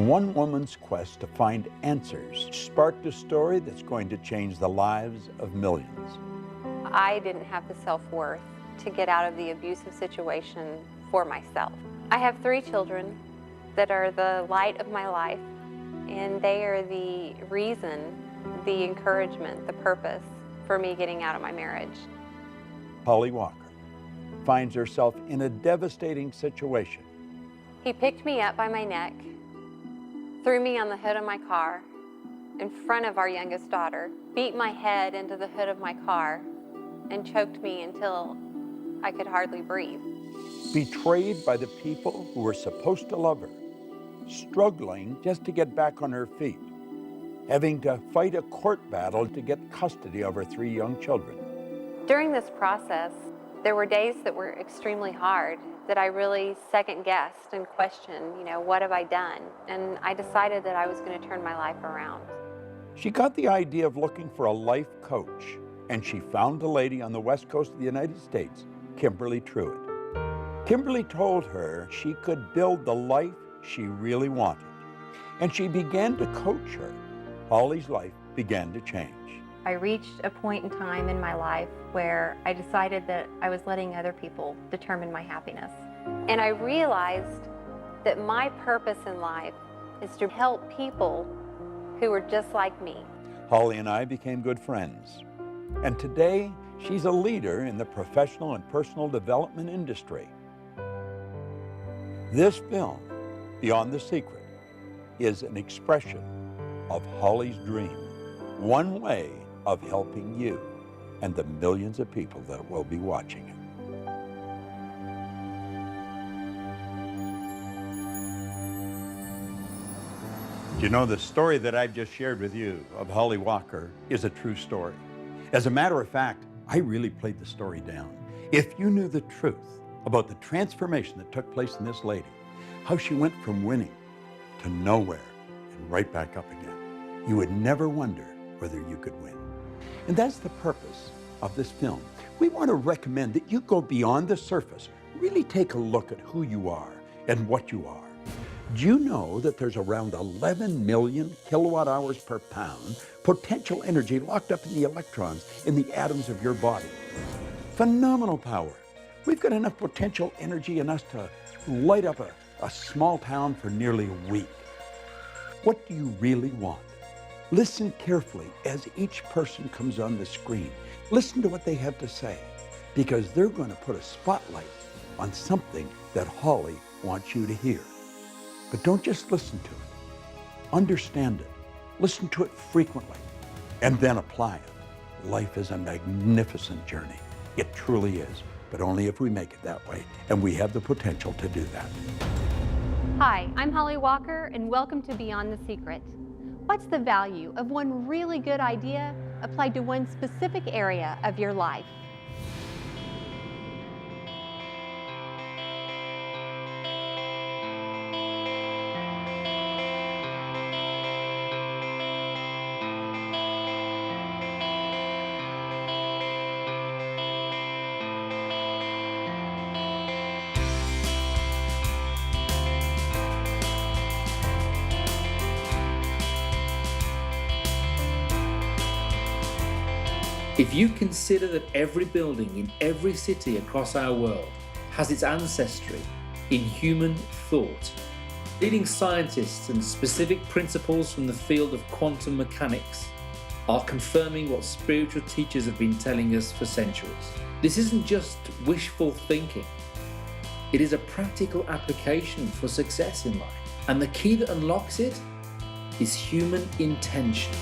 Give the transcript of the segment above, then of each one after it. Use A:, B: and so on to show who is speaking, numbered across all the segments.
A: One woman's quest to find answers sparked a story that's going to change the lives of millions.
B: I didn't have the self-worth to get out of the abusive situation for myself. I have 3 children that are the light of my life, and they are the reason, the encouragement, the purpose for me getting out of my marriage.
A: Holly Walker finds herself in a devastating situation.
B: He picked me up by my neck, threw me on the hood of my car in front of our youngest daughter, beat my head into the hood of my car, and choked me until I could hardly breathe.
A: Betrayed by the people who were supposed to love her, struggling just to get back on her feet, having to fight a court battle to get custody of her 3 young children.
B: During this process, there were days that were extremely hard, that I really second-guessed and questioned, what have I done? And I decided that I was going to turn my life around.
A: She got the idea of looking for a life coach, and she found a lady on the west coast of the United States, Kimberly Truitt. Kimberly told her she could build the life she really wanted, and she began to coach her. Holly's life began to change.
B: I reached a point in time in my life where I decided that I was letting other people determine my happiness. And I realized that my purpose in life is to help people who are just like me.
A: Holly and I became good friends, and today she's a leader in the professional and personal development industry. This film, Beyond the Secret, is an expression of Holly's dream, one way of helping you and the millions of people that will be watching it. You know, the story that I've just shared with you of Holly Walker is a true story. As a matter of fact, I really played the story down. If you knew the truth about the transformation that took place in this lady, how she went from winning to nowhere and right back up again, you would never wonder whether you could win. And that's the purpose of this film. We want to recommend that you go beyond the surface, really take a look at who you are and what you are. Do you know that there's around 11 million kilowatt hours per pound potential energy locked up in the electrons in the atoms of your body? Phenomenal power. We've got enough potential energy in us to light up a small town for nearly a week. What do you really want? Listen carefully as each person comes on the screen. Listen to what they have to say, because they're going to put a spotlight on something that Holly wants you to hear. But don't just listen to it. Understand it. Listen to it frequently, and then apply it. Life is a magnificent journey. It truly is, but only if we make it that way, and we have the potential to do that.
B: Hi, I'm Holly Walker, and welcome to Beyond the Secret. What's the value of one really good idea applied to one specific area of your life?
C: If you consider that every building in every city across our world has its ancestry in human thought, leading scientists and specific principles from the field of quantum mechanics are confirming what spiritual teachers have been telling us for centuries. This isn't just wishful thinking. It is a practical application for success in life. And the key that unlocks it is human intention.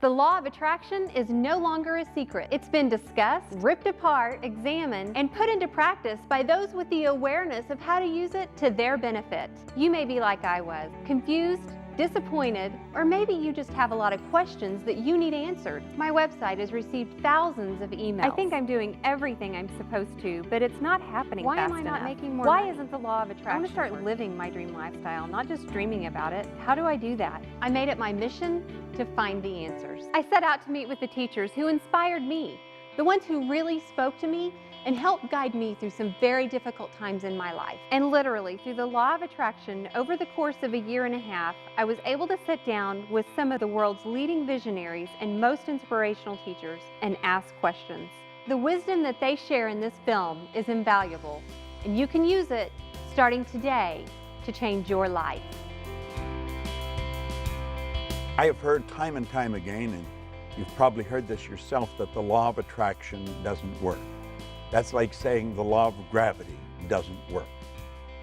B: The law of attraction is no longer a secret. It's been discussed, ripped apart, examined, and put into practice by those with the awareness of how to use it to their benefit. You may be like I was, confused, disappointed, or maybe you just have a lot of questions that you need answered. My website has received thousands of emails. I think I'm doing everything I'm supposed to, but it's not happening fast enough. Why am I not making more money? Why isn't the law of attraction? I want to start living my dream lifestyle, not just dreaming about it. How do I do that? I made it my mission to find the answers. I set out to meet with the teachers who inspired me, the ones who really spoke to me and helped guide me through some very difficult times in my life. And literally, through the law of attraction, over the course of a year and a half, I was able to sit down with some of the world's leading visionaries and most inspirational teachers and ask questions. The wisdom that they share in this film is invaluable, and you can use it starting today to change your life.
A: I have heard time and time again, and you've probably heard this yourself, that the law of attraction doesn't work. That's like saying the law of gravity doesn't work.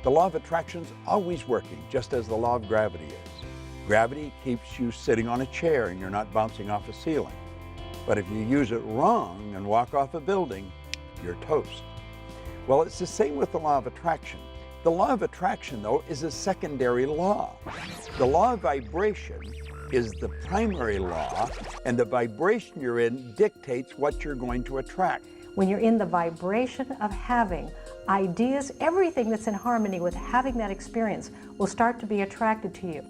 A: The law of attraction is always working, just as the law of gravity is. Gravity keeps you sitting on a chair and you're not bouncing off a ceiling. But if you use it wrong and walk off a building, you're toast. Well, it's the same with the law of attraction. The law of attraction, though, is a secondary law. The law of vibration is the primary law, and the vibration you're in dictates what you're going to attract.
D: When you're in the vibration of having ideas, everything that's in harmony with having that experience will start to be attracted to you.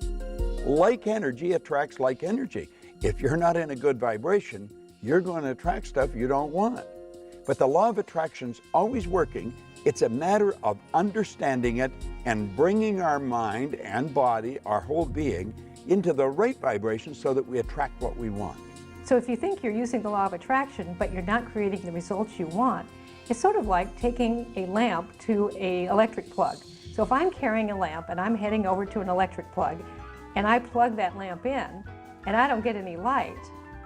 A: Like energy attracts like energy. If you're not in a good vibration, you're going to attract stuff you don't want. But the law of attraction's always working. It's a matter of understanding it and bringing our mind and body, our whole being, into the right vibration so that we attract what we want.
D: So if you think you're using the law of attraction, but you're not creating the results you want, it's sort of like taking a lamp to an electric plug. So if I'm carrying a lamp and I'm heading over to an electric plug, and I plug that lamp in, and I don't get any light,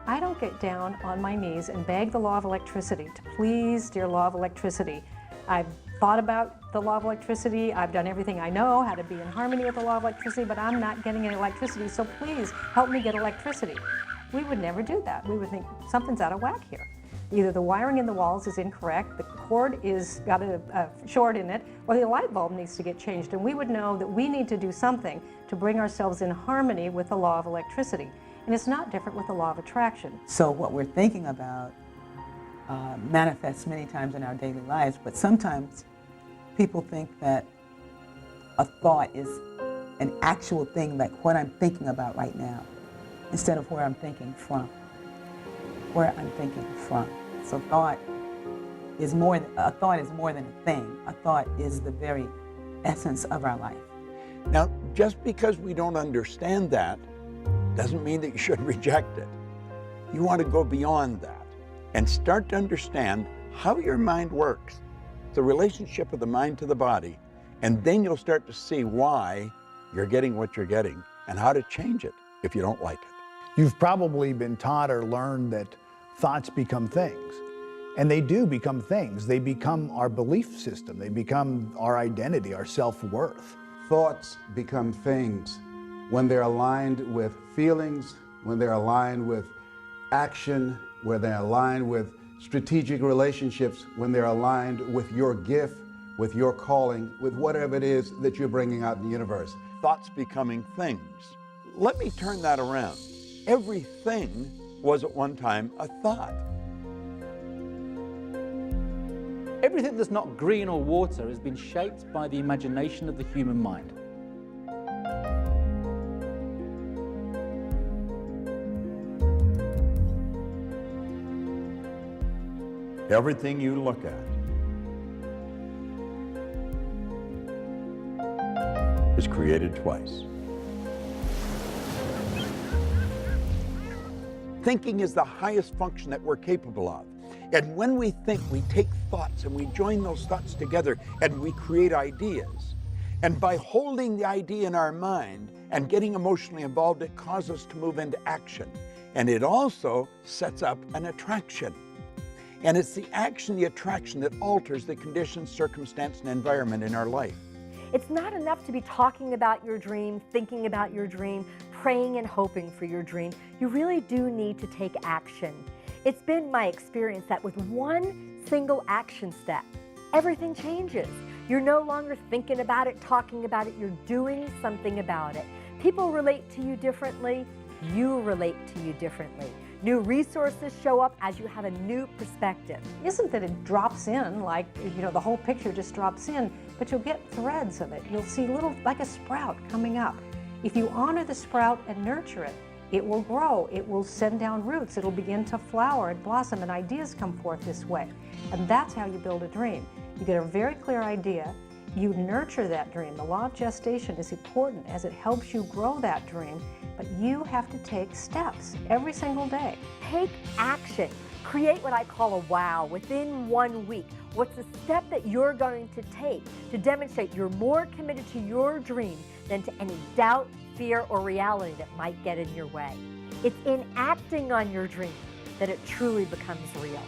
D: I don't get down on my knees and beg the law of electricity to please, dear law of electricity. I've thought about the law of electricity, I've done everything I know, how to be in harmony with the law of electricity, but I'm not getting any electricity, so please help me get electricity. We would never do that. We would think something's out of whack here. Either the wiring in the walls is incorrect, the cord is got a short in it, or the light bulb needs to get changed. And we would know that we need to do something to bring ourselves in harmony with the law of electricity. And it's not different with the law of attraction.
E: So what we're thinking about manifests many times in our daily lives, but sometimes people think that a thought is an actual thing, like what I'm thinking about right now, instead of where I'm thinking from. Where I'm thinking from. So thought is more than a thing. A thought is the very essence of our life.
A: Now, just because we don't understand that doesn't mean that you should reject it. You want to go beyond that and start to understand how your mind works, the relationship of the mind to the body, and then you'll start to see why you're getting what you're getting and how to change it if you don't like it.
F: You've probably been taught or learned that thoughts become things. And they do become things. They become our belief system. They become our identity, our self-worth.
G: Thoughts become things when they're aligned with feelings, when they're aligned with action, when they're aligned with strategic relationships, when they're aligned with your gift, with your calling, with whatever it is that you're bringing out in the universe.
A: Thoughts becoming things. Let me turn that around. Everything was at one time a thought.
H: Everything that's not green or water has been shaped by the imagination of the human mind.
A: Everything you look at is created twice. Thinking is the highest function that we're capable of. And when we think, we take thoughts and we join those thoughts together and we create ideas. And by holding the idea in our mind and getting emotionally involved, it causes us to move into action. And it also sets up an attraction. And it's the action, the attraction that alters the conditions, circumstance, and environment in our life.
I: It's not enough to be talking about your dream, thinking about your dream, praying and hoping for your dream. You really do need to take action. It's been my experience that with one single action step, everything changes. You're no longer thinking about it, talking about it, you're doing something about it. People relate to you differently. You relate to you differently. New resources show up as you have a new perspective.
D: Isn't that it drops in, like, the whole picture just drops in, but you'll get threads of it. You'll see little, like a sprout coming up. If you honor the sprout and nurture it, it will grow, it will send down roots, it'll begin to flower and blossom, and ideas come forth this way. And that's how you build a dream. You get a very clear idea, you nurture that dream. The law of gestation is important as it helps you grow that dream, but you have to take steps every single day.
I: Take action. Create what I call a wow within 1 week. What's the step that you're going to take to demonstrate you're more committed to your dream than to any doubt, fear, or reality that might get in your way? It's in acting on your dream that it truly becomes real.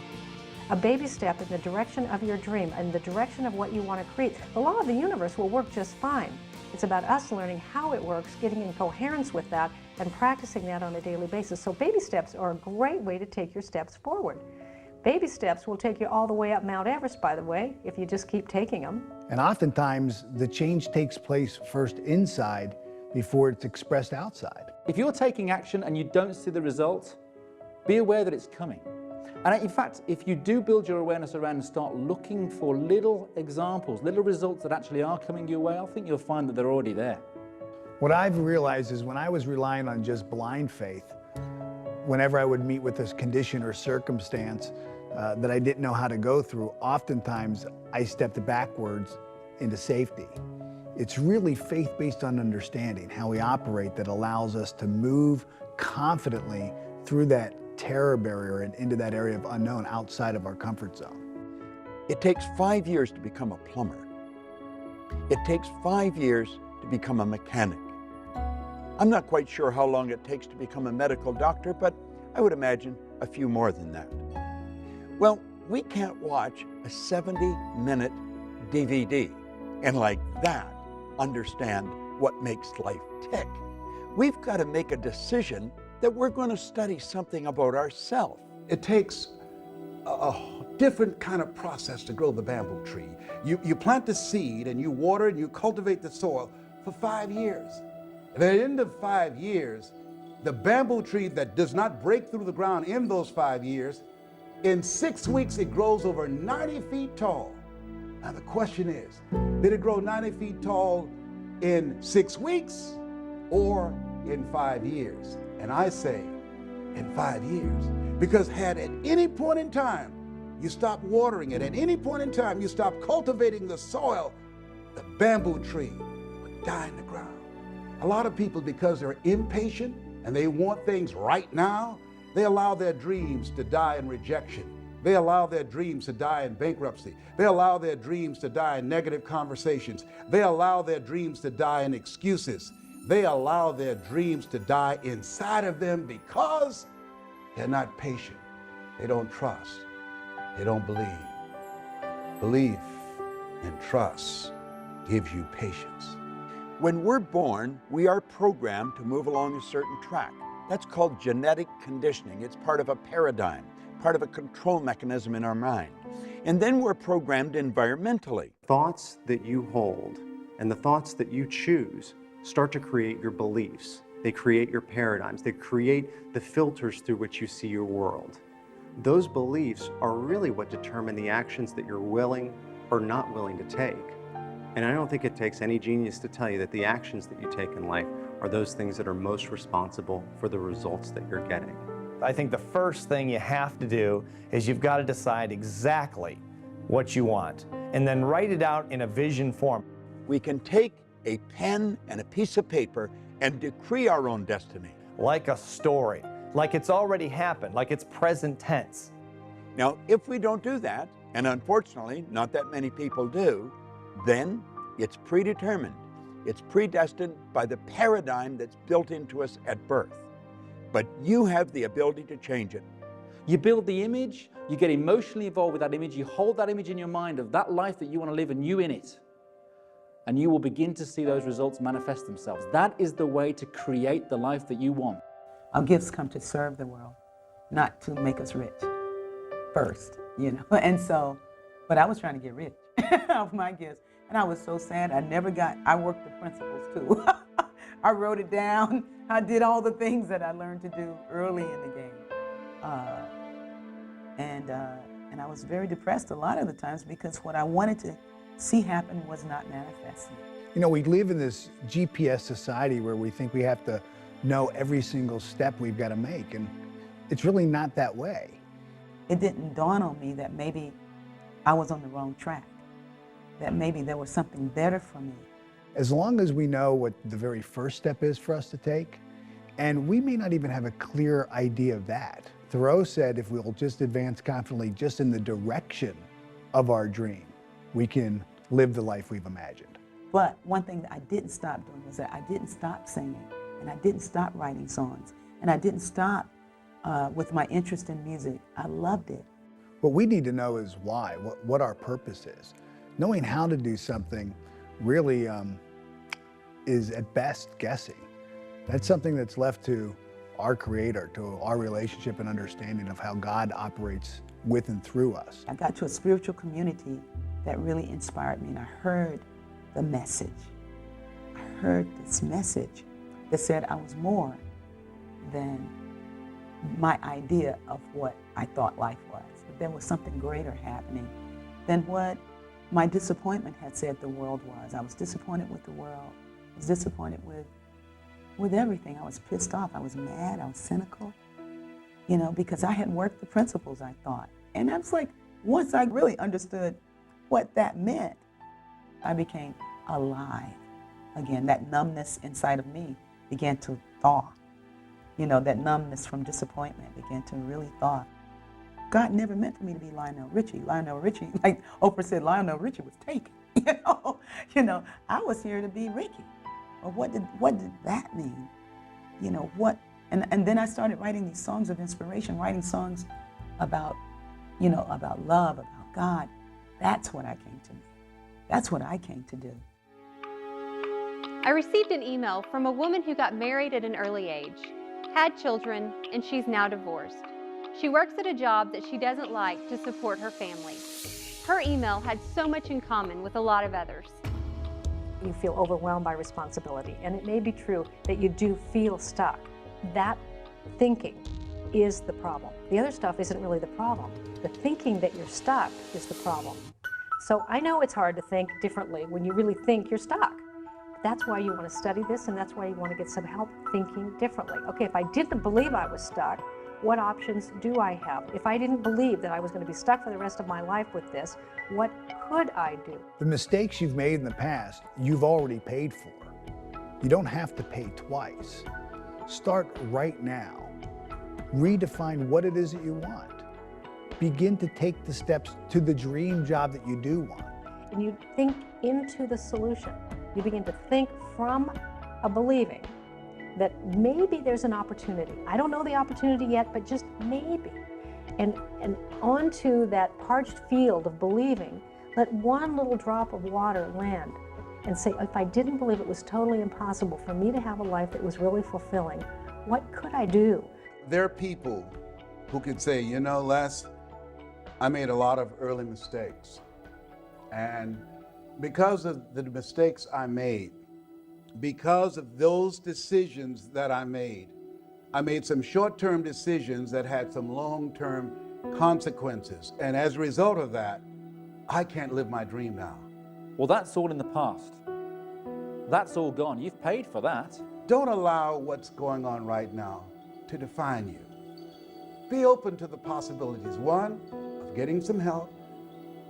D: A baby step in the direction of your dream and the direction of what you want to create. The law of the universe will work just fine. It's about us learning how it works, getting in coherence with that, and practicing that on a daily basis. So baby steps are a great way to take your steps forward. Baby steps will take you all the way up Mount Everest, by the way, if you just keep taking them.
F: And oftentimes, the change takes place first inside before it's expressed outside.
H: If you're taking action and you don't see the result, be aware that it's coming. And in fact, if you do build your awareness around and start looking for little examples, little results that actually are coming your way, I think you'll find that they're already there.
F: What I've realized is when I was relying on just blind faith, whenever I would meet with this condition or circumstance that I didn't know how to go through, oftentimes I stepped backwards into safety. It's really faith based on understanding how we operate that allows us to move confidently through that terror barrier and into that area of unknown outside of our comfort zone.
A: It takes 5 years to become a plumber. It takes 5 years to become a mechanic. I'm not quite sure how long it takes to become a medical doctor, but I would imagine a few more than that. Well, we can't watch a 70-minute DVD and like that understand what makes life tick. We've got to make a decision that we're going to study something about ourselves.
G: It takes a different kind of process to grow the bamboo tree. You plant the seed and you water and you cultivate the soil for 5 years. And at the end of 5 years, the bamboo tree that does not break through the ground in those 5 years, in 6 weeks it grows over 90 feet tall. Now the question is, did it grow 90 feet tall in 6 weeks or in 5 years? And I say in 5 years, because had at any point in time you stop watering it, at any point in time you stop cultivating the soil, the bamboo tree would die in the ground. A lot of people, because they're impatient and they want things right now, they allow their dreams to die in rejection. They allow their dreams to die in bankruptcy. They allow their dreams to die in negative conversations. They allow their dreams to die in excuses. They allow their dreams to die inside of them because they're not patient. They don't trust. They don't believe. Belief and trust gives you patience.
A: When we're born, we are programmed to move along a certain track. That's called genetic conditioning. It's part of a paradigm, part of a control mechanism in our mind. And then we're programmed environmentally.
J: Thoughts that you hold and the thoughts that you choose start to create your beliefs. They create your paradigms. They create the filters through which you see your world. Those beliefs are really what determine the actions that you're willing or not willing to take. And I don't think it takes any genius to tell you that the actions that you take in life are those things that are most responsible for the results that you're getting.
K: I think the first thing you have to do is you've got to decide exactly what you want and then write it out in a vision form.
A: We can take a pen and a piece of paper and decree our own destiny.
K: Like a story, like it's already happened, like it's present tense.
A: Now, if we don't do that, and unfortunately not that many people do, then it's predetermined. It's predestined by the paradigm that's built into us at birth. But you have the ability to change it.
H: You build the image, you get emotionally involved with that image, you hold that image in your mind of that life that you want to live and you in it. And you will begin to see those results manifest themselves. That is the way to create the life that you want.
E: Our gifts come to serve the world, not to make us rich first, And so, but I was trying to get rich off my gifts. And I was so sad. I worked the principles too. I wrote it down. I did all the things that I learned to do early in the game. And I was very depressed a lot of the times because what I wanted to see happen was not manifesting.
F: You know, we live in this GPS society where we think we have to know every single step we've got to make, and it's really not that way.
E: It didn't dawn on me that maybe I was on the wrong track, that maybe there was something better for me.
F: As long as we know what the very first step is for us to take, and we may not even have a clear idea of that. Thoreau said if we'll just advance confidently just in the direction of our dream, we can live the life we've imagined.
E: But one thing that I didn't stop doing was that I didn't stop singing, and I didn't stop writing songs, and I didn't stop with my interest in music. I loved it.
F: What we need to know is why, what our purpose is. Knowing how to do something really is at best guessing. That's something that's left to our Creator, to our relationship and understanding of how God operates with and through us.
E: I got to a spiritual community that really inspired me, and I heard the message. I heard this message that said I was more than my idea of what I thought life was. But there was something greater happening than what my disappointment had said the world was. I was disappointed with the world. I was disappointed with everything. I was pissed off. I was mad. I was cynical, you know, because I had worked the principles, I thought. And I was like, once I really understood what that meant, I became alive again. That numbness inside of me began to thaw. You know, that numbness from disappointment began to really thaw. God never meant for me to be Lionel Richie. Lionel Richie, like Oprah said, Lionel Richie was taken. You know, I was here to be Ricky. Or what did that mean? You know, what? And then I started writing these songs of inspiration, writing songs about, you know, about love, about God. That's what I came to do. That's what I came to do.
B: I received an email from a woman who got married at an early age, had children, and she's now divorced. She works at a job that she doesn't like to support her family. Her email had so much in common with a lot of others.
D: You feel overwhelmed by responsibility, and it may be true that you do feel stuck. That thinking is the problem. The other stuff isn't really the problem. The thinking that you're stuck is the problem. So I know it's hard to think differently when you really think you're stuck. That's why you want to study this, and that's why you want to get some help thinking differently. Okay, if I didn't believe I was stuck, what options do I have? If I didn't believe that I was going to be stuck for the rest of my life with this, what could I do?
F: The mistakes you've made in the past, you've already paid for. You don't have to pay twice. Start right now. Redefine what it is that you want. Begin to take the steps to the dream job that you do want.
D: And you think into the solution. You begin to think from a believing that maybe there's an opportunity. I don't know the opportunity yet, but just maybe. And onto that parched field of believing, let one little drop of water land and say, if I didn't believe it was totally impossible for me to have a life that was really fulfilling, what could I do?
G: There are people who could say, you know, Les, I made a lot of early mistakes. And because of the mistakes I made, because of those decisions that I made some short-term decisions that had some long-term consequences. And as a result of that, I can't live my dream now.
H: Well, that's all in the past. That's all gone. You've paid for that.
G: Don't allow what's going on right now to define you. Be open to the possibilities. One, of getting some help.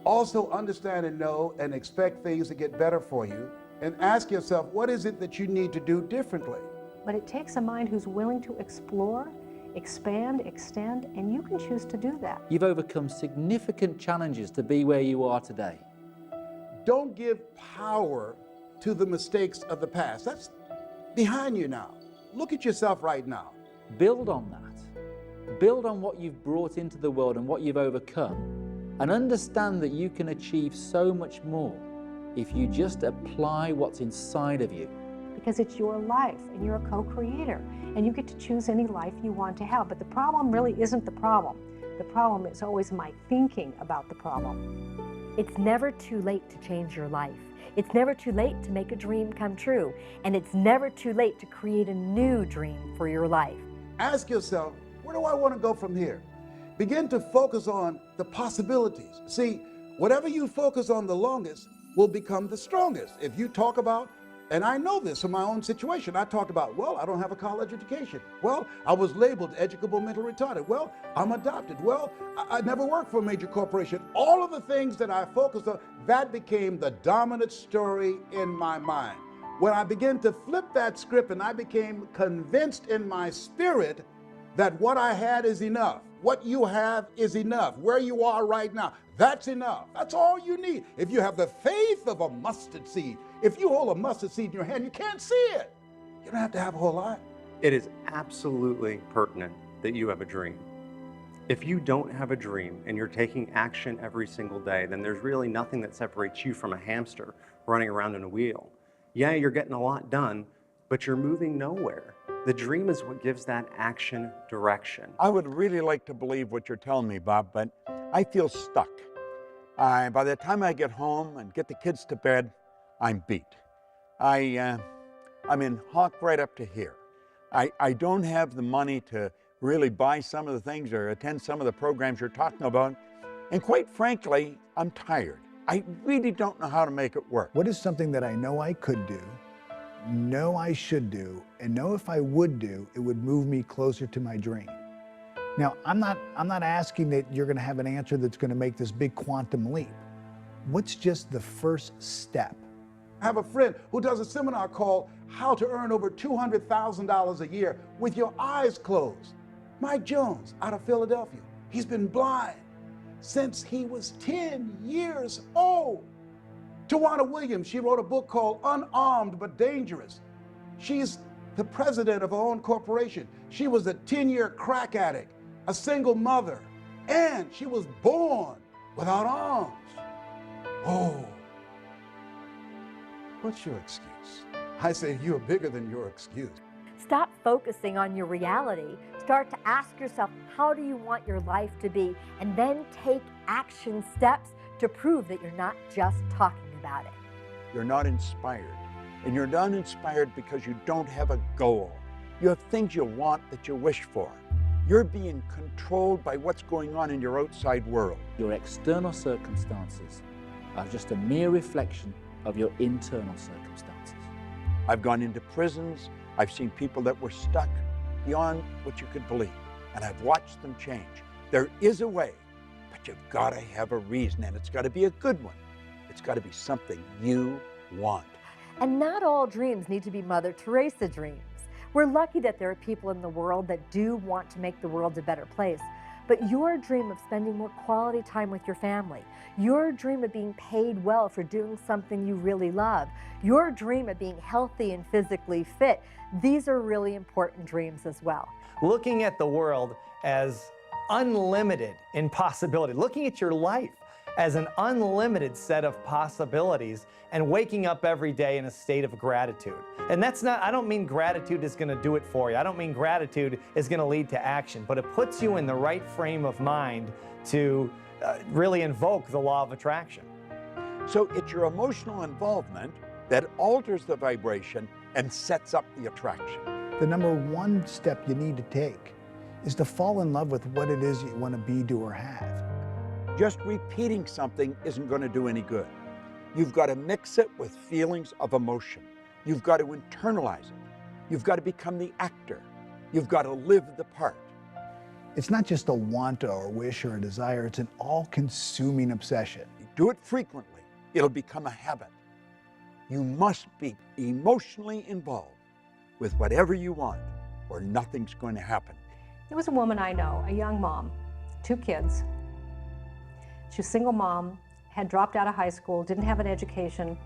G: Also understand and know and expect things to get better for you. And ask yourself, what is it that you need to do differently?
D: But it takes a mind who's willing to explore, expand, extend, and you can choose to do that.
H: You've overcome significant challenges to be where you are today.
G: Don't give power to the mistakes of the past. That's behind you now. Look at yourself right now.
H: Build on that. Build on what you've brought into the world and what you've overcome, and understand that you can achieve so much more if you just apply what's inside of you.
D: Because it's your life, and you're a co-creator, and you get to choose any life you want to have. But the problem really isn't the problem. The problem is always my thinking about the problem.
I: It's never too late to change your life. It's never too late to make a dream come true. And it's never too late to create a new dream for your life.
G: Ask yourself, where do I want to go from here? Begin to focus on the possibilities. See, whatever you focus on the longest will become the strongest. If you talk about, and I know this from my own situation, I talked about, well, I don't have a college education. Well, I was labeled educable mental retarded. Well, I'm adopted. Well, I never worked for a major corporation. All of the things that I focused on, that became the dominant story in my mind. When I began to flip that script and I became convinced in my spirit that what I had is enough. What you have is enough. Where you are right now, that's enough. That's all you need. If you have the faith of a mustard seed, if you hold a mustard seed in your hand, you can't see it. You don't have to have a whole lot.
J: It is absolutely pertinent that you have a dream. If you don't have a dream and you're taking action every single day, then there's really nothing that separates you from a hamster running around in a wheel. Yeah, you're getting a lot done, but you're moving nowhere. The dream is what gives that action direction.
A: I would really like to believe what you're telling me, Bob, but I feel stuck. By the time I get home and get the kids to bed, I'm beat. I'm in hock right up to here. I don't have the money to really buy some of the things or attend some of the programs you're talking about. And quite frankly, I'm tired. I really don't know how to make it work.
F: What is something that I know I could do, know I should do, and know if I would do, it would move me closer to my dream? Now, I'm not asking that you're gonna have an answer that's gonna make this big quantum leap. What's just the first step?
G: I have a friend who does a seminar called How to Earn Over $200,000 a Year with Your Eyes Closed. Mike Jones out of Philadelphia. He's been blind since he was 10 years old. Tawana Williams, she wrote a book called Unarmed But Dangerous. She's the president of her own corporation. She was a 10-year crack addict, a single mother, and she was born without arms. Oh, what's your excuse? I say you're bigger than your excuse.
I: Stop focusing on your reality. Start to ask yourself, how do you want your life to be? And then take action steps to prove that you're not just talking about it.
A: You're not inspired. And you're not inspired because you don't have a goal. You have things you want that you wish for. You're being controlled by what's going on in your outside world.
H: Your external circumstances are just a mere reflection of your internal circumstances.
A: I've gone into prisons. I've seen people that were stuck beyond what you could believe, and I've watched them change. There is a way, but you've got to have a reason, and it's got to be a good one. It's got to be something you want.
I: And not all dreams need to be Mother Teresa dreams. We're lucky that there are people in the world that do want to make the world a better place. But your dream of spending more quality time with your family, your dream of being paid well for doing something you really love, your dream of being healthy and physically fit, these are really important dreams as well.
K: Looking at the world as unlimited in possibility, looking at your life as an unlimited set of possibilities, and waking up every day in a state of gratitude. And that's not, I don't mean gratitude is gonna do it for you. I don't mean gratitude is gonna lead to action, but it puts you in the right frame of mind to really invoke the law of attraction.
A: So it's your emotional involvement that alters the vibration and sets up the attraction.
F: The number one step you need to take is to fall in love with what it is you want to be, do, or have.
A: Just repeating something isn't going to do any good. You've got to mix it with feelings of emotion. You've got to internalize it. You've got to become the actor. You've got to live the part.
F: It's not just a want or a wish or a desire, it's an all-consuming obsession.
A: You do it frequently, it'll become a habit. You must be emotionally involved with whatever you want, or nothing's going to happen.
D: There was a woman I know, a young mom, 2 kids. She was a single mom, had dropped out of high school, didn't have an education.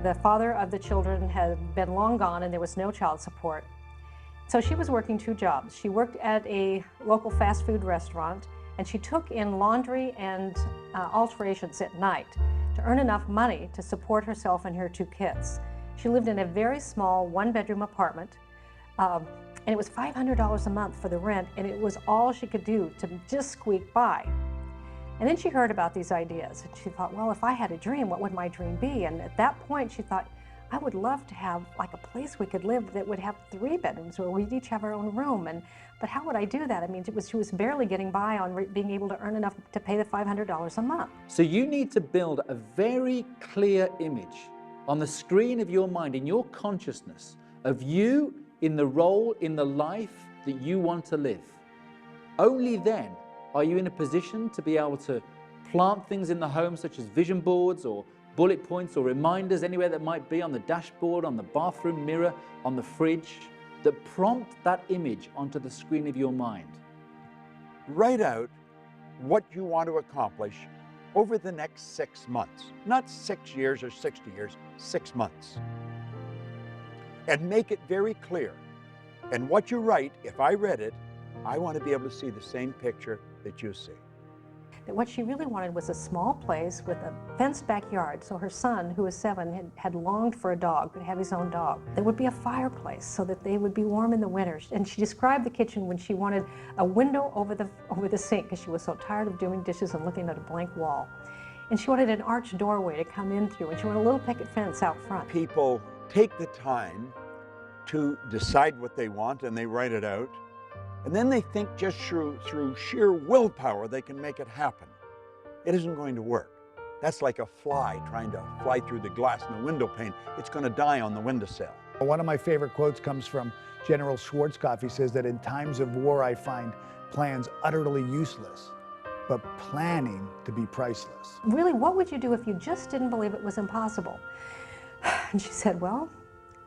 D: The father of the children had been long gone and there was no child support. So she was working 2 jobs. She worked at a local fast food restaurant and she took in laundry and alterations at night to earn enough money to support herself and her 2 kids. She lived in a very small 1-bedroom apartment and it was $500 a month for the rent, and it was all she could do to just squeak by. And then she heard about these ideas, and she thought, well, if I had a dream, what would my dream be? And at that point, she thought, I would love to have like a place we could live that would have 3 bedrooms where we'd each have our own room. But how would I do that? I mean, she was barely getting by on being able to earn enough to pay the $500 a month.
H: So you need to build a very clear image on the screen of your mind, in your consciousness, of you in the role, in the life that you want to live. Only then are you in a position to be able to plant things in the home, such as vision boards or bullet points or reminders anywhere that might be, on the dashboard, on the bathroom mirror, on the fridge, that prompt that image onto the screen of your mind.
A: Write out what you want to accomplish over the next 6 months. Not 6 years or 60 years, 6 months. And make it very clear. And what you write, if I read it, I want to be able to see the same picture that you see.
D: That what she really wanted was a small place with a fenced backyard, so her son, who was 7, had longed for a dog, to have his own dog. There would be a fireplace so that they would be warm in the winter. And she described the kitchen when she wanted a window over the sink, because she was so tired of doing dishes and looking at a blank wall. And she wanted an arched doorway to come in through, and she wanted a little picket fence out front.
A: People take the time to decide what they want, and they write it out. And then they think just through sheer willpower they can make it happen. It isn't going to work. That's like a fly trying to fly through the glass in the window pane. It's going to die on the windowsill.
F: One of my favorite quotes comes from General Schwarzkopf. He says that in times of war, I find plans utterly useless, but planning to be priceless.
D: Really, what would you do if you just didn't believe it was impossible? And she said, well,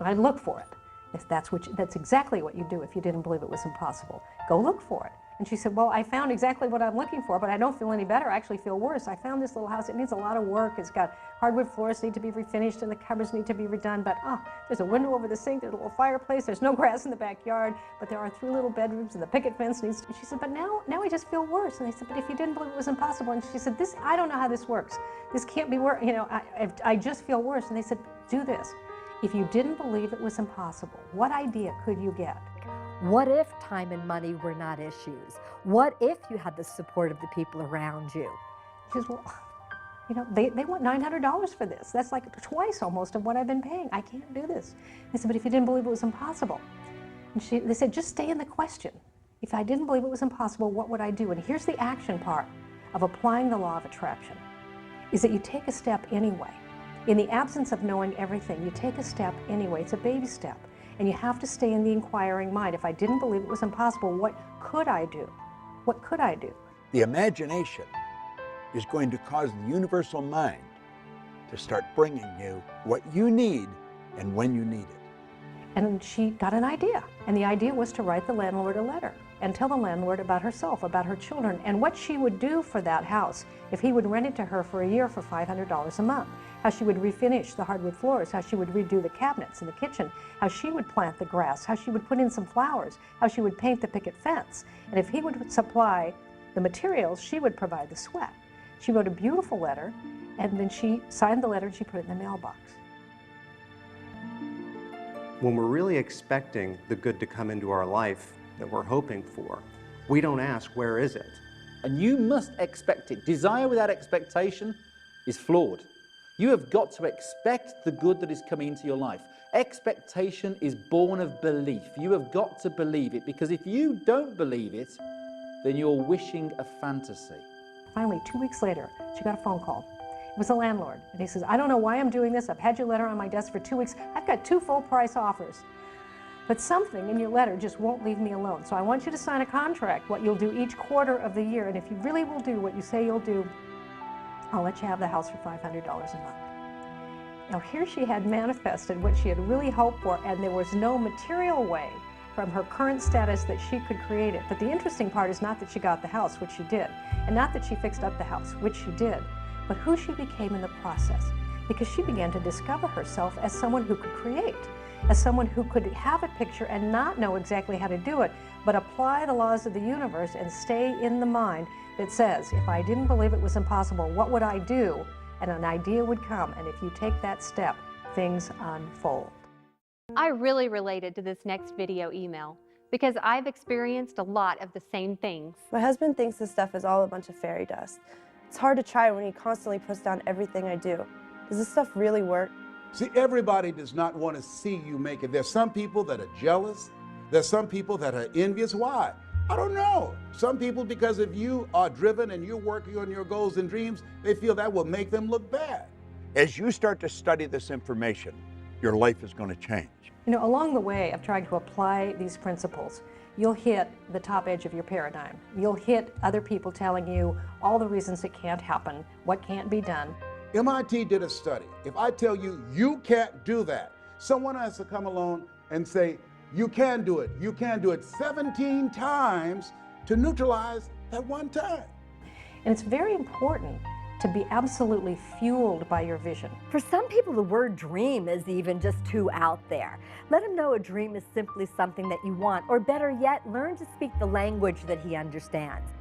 D: I'd look for it. If that's exactly what you do if you didn't believe it was impossible. Go look for it. And she said, well, I found exactly what I'm looking for, but I don't feel any better. I actually feel worse. I found this little house. It needs a lot of work. It's got hardwood floors need to be refinished, and the cupboards need to be redone. But there's a window over the sink. There's a little fireplace. There's no grass in the backyard. But there are 3 little bedrooms, and the picket fence needs to. She said, but now I just feel worse. And they said, but if you didn't believe it was impossible. And she said, I don't know how this works. This can't be work. You know, I just feel worse. And they said, do this. If you didn't believe it was impossible, what idea could you get?
I: What if time and money were not issues? What if you had the support of the people around you?
D: She says, well, you know, they want $900 for this. That's like twice almost of what I've been paying. I can't do this. They said, but if you didn't believe it was impossible. And they said, just stay in the question. If I didn't believe it was impossible, what would I do? And here's the action part of applying the law of attraction, is that you take a step anyway. In the absence of knowing everything, you take a step anyway. It's a baby step. And you have to stay in the inquiring mind. If I didn't believe it was impossible, what could I do? What could I do?
A: The imagination is going to cause the universal mind to start bringing you what you need and when you need it.
D: And she got an idea. And the idea was to write the landlord a letter and tell the landlord about herself, about her children, and what she would do for that house if he would rent it to her for a year for $500 a month. How she would refinish the hardwood floors, how she would redo the cabinets in the kitchen, how she would plant the grass, how she would put in some flowers, how she would paint the picket fence. And if he would supply the materials, she would provide the sweat. She wrote a beautiful letter, and then she signed the letter and she put it in the mailbox.
J: When we're really expecting the good to come into our life that we're hoping for, we don't ask, where is it?
H: And you must expect it. Desire without expectation is flawed. You have got to expect the good that is coming into your life. Expectation is born of belief. You have got to believe it, because if you don't believe it, then you're wishing a fantasy.
D: Finally, 2 weeks later, she got a phone call. It was the landlord, and he says, I don't know why I'm doing this. I've had your letter on my desk for 2 weeks. I've got 2 full-price offers. But something in your letter just won't leave me alone. So I want you to sign a contract, what you'll do each quarter of the year. And if you really will do what you say you'll do, I'll let you have the house for $500 a month. Now here she had manifested what she had really hoped for, and there was no material way from her current status that she could create it. But the interesting part is not that she got the house, which she did, and not that she fixed up the house, which she did, but who she became in the process. Because she began to discover herself as someone who could create, as someone who could have a picture and not know exactly how to do it, but apply the laws of the universe and stay in the mind that says, if I didn't believe it was impossible, what would I do? And an idea would come, and if you take that step, things unfold.
B: I really related to this next video email because I've experienced a lot of the same things.
L: My husband thinks this stuff is all a bunch of fairy dust. It's hard to try when he constantly puts down everything I do. Does this stuff really work?
G: See, everybody does not want to see you make it. There's some people that are jealous. There's some people that are envious. Why? I don't know. Some people, because if you are driven and you're working on your goals and dreams, they feel that will make them look bad.
A: As you start to study this information, your life is going to change.
D: You know, along the way of trying to apply these principles, you'll hit the top edge of your paradigm. You'll hit other people telling you all the reasons it can't happen, what can't be done.
G: MIT did a study. If I tell you, you can't do that, someone has to come along and say, you can do it. You can do it 17 times to neutralize that one time.
D: And it's very important to be absolutely fueled by your vision.
I: For some people, the word dream is even just too out there. Let him know a dream is simply something that you want, or better yet, learn to speak the language that he understands.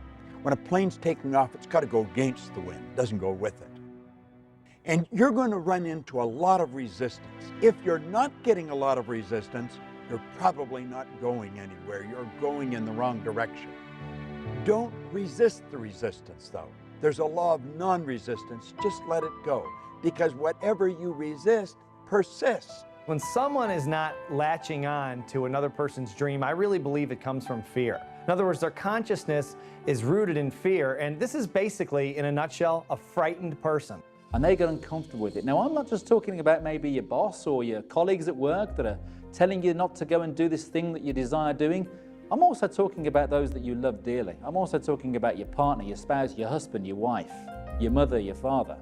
A: When a plane's taking off, it's got to go against the wind, it doesn't go with it. And you're going to run into a lot of resistance. If you're not getting a lot of resistance, you're probably not going anywhere. You're going in the wrong direction. Don't resist the resistance, though. There's a law of non-resistance. Just let it go, because whatever you resist persists.
K: When someone is not latching on to another person's dream, I really believe it comes from fear. In other words, their consciousness is rooted in fear, and this is basically, in a nutshell, a frightened person.
H: And they get uncomfortable with it. Now, I'm not just talking about maybe your boss or your colleagues at work that are telling you not to go and do this thing that you desire doing. I'm also talking about those that you love dearly. I'm also talking about your partner, your spouse, your husband, your wife, your mother, your father.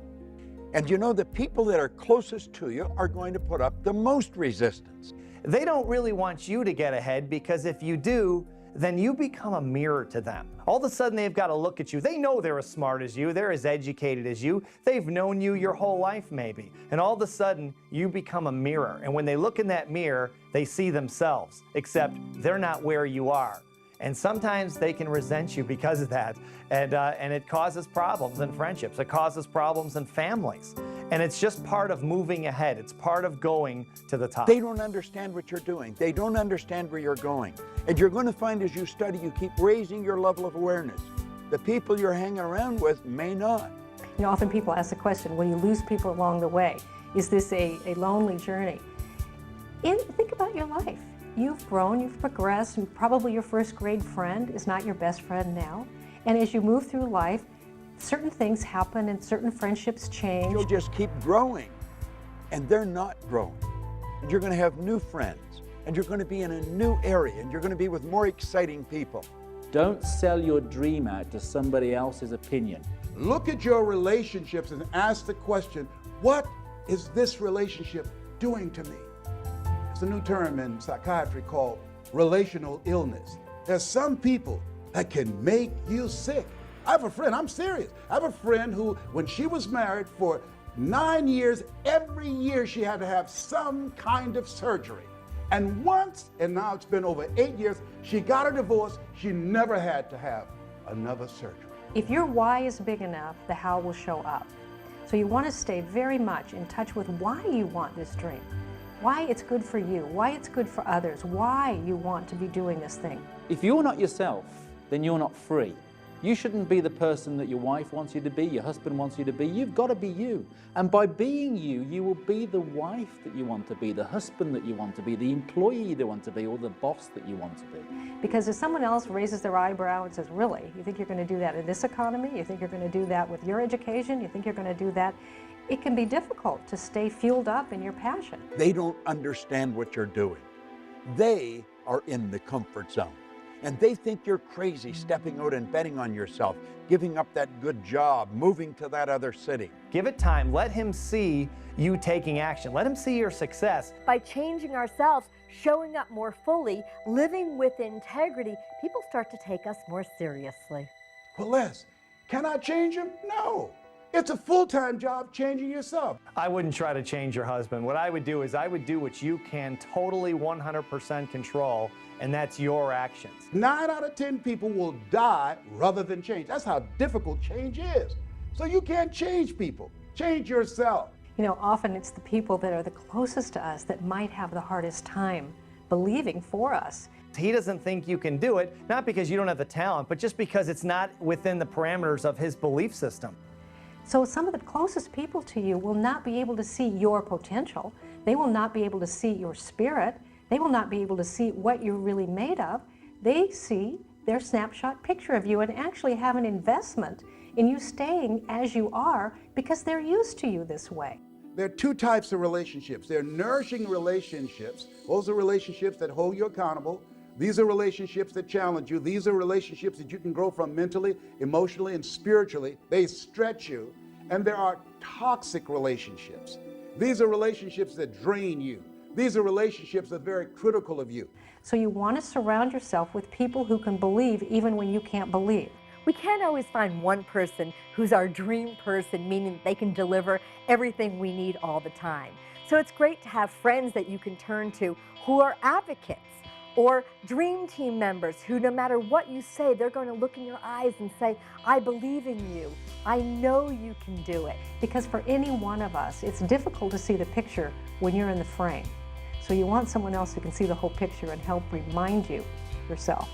A: And you know, the people that are closest to you are going to put up the most resistance.
K: They don't really want you to get ahead, because if you do, then you become a mirror to them. All of a sudden, they've got to look at you. They know they're as smart as you. They're as educated as you. They've known you your whole life, maybe. And all of a sudden, you become a mirror. And when they look in that mirror, they see themselves, except they're not where you are. And sometimes they can resent you because of that. And it causes problems in friendships. It causes problems in families. And it's just part of moving ahead. It's part of going to the top.
A: They don't understand what you're doing. They don't understand where you're going. And you're going to find as you study, you keep raising your level of awareness. The people you're hanging around with may not.
D: You know, often people ask the question, will you lose people along the way? Is this a lonely journey? Think about your life. You've grown, you've progressed, and probably your first grade friend is not your best friend now. And as you move through life, certain things happen and certain friendships change.
A: You'll just keep growing, and they're not growing. And you're going to have new friends, and you're going to be in a new area, and you're going to be with more exciting people.
H: Don't sell your dream out to somebody else's opinion.
G: Look at your relationships and ask the question, what is this relationship doing to me? It's a new term in psychiatry called relational illness. There's some people that can make you sick. I have a friend, I'm serious. I have a friend who, when she was married for 9 years, every year she had to have some kind of surgery. And once, and now it's been over 8 years, she got a divorce. She never had to have another surgery.
D: If your why is big enough, the how will show up. So you want to stay very much in touch with why you want this dream, why it's good for you, why it's good for others, why you want to be doing this thing.
H: If you're not yourself, then you're not free. You shouldn't be the person that your wife wants you to be, your husband wants you to be. You've got to be you. And by being you, you will be the wife that you want to be, the husband that you want to be, the employee you want to be, or the boss that you want to be.
D: Because if someone else raises their eyebrow and says, really, you think you're going to do that in this economy? You think you're going to do that with your education? You think you're going to do that? It can be difficult to stay fueled up in your passion.
A: They don't understand what you're doing. They are in the comfort zone. And they think you're crazy stepping out and betting on yourself, giving up that good job, moving to that other city.
K: Give it time. Let him see you taking action. Let him see your success.
I: By changing ourselves, showing up more fully, living with integrity, people start to take us more seriously.
G: Well, Les, can I change him? No. It's a full-time job changing yourself.
K: I wouldn't try to change your husband. What I would do is I would do what you can totally 100% control, and that's your actions.
G: 9 out of 10 people will die rather than change. That's how difficult change is. So you can't change people. Change yourself.
D: You know, often it's the people that are the closest to us that might have the hardest time believing for us.
K: He doesn't think you can do it, not because you don't have the talent, but just because it's not within the parameters of his belief system.
D: So some of the closest people to you will not be able to see your potential. They will not be able to see your spirit. They will not be able to see what you're really made of. They see their snapshot picture of you and actually have an investment in you staying as you are because they're used to you this way.
G: There are two types of relationships. There are nourishing relationships. Those are relationships that hold you accountable. These are relationships that challenge you. These are relationships that you can grow from mentally, emotionally, and spiritually. They stretch you. And there are toxic relationships. These are relationships that drain you. These are relationships that are very critical of you.
D: So you want to surround yourself with people who can believe even when you can't believe.
I: We can't always find one person who's our dream person, meaning they can deliver everything we need all the time. So it's great to have friends that you can turn to who are advocates, or dream team members who, no matter what you say, they're going to look in your eyes and say, I believe in you. I know you can do it.
D: Because for any one of us, it's difficult to see the picture when you're in the frame. So you want someone else who can see the whole picture and help remind you yourself.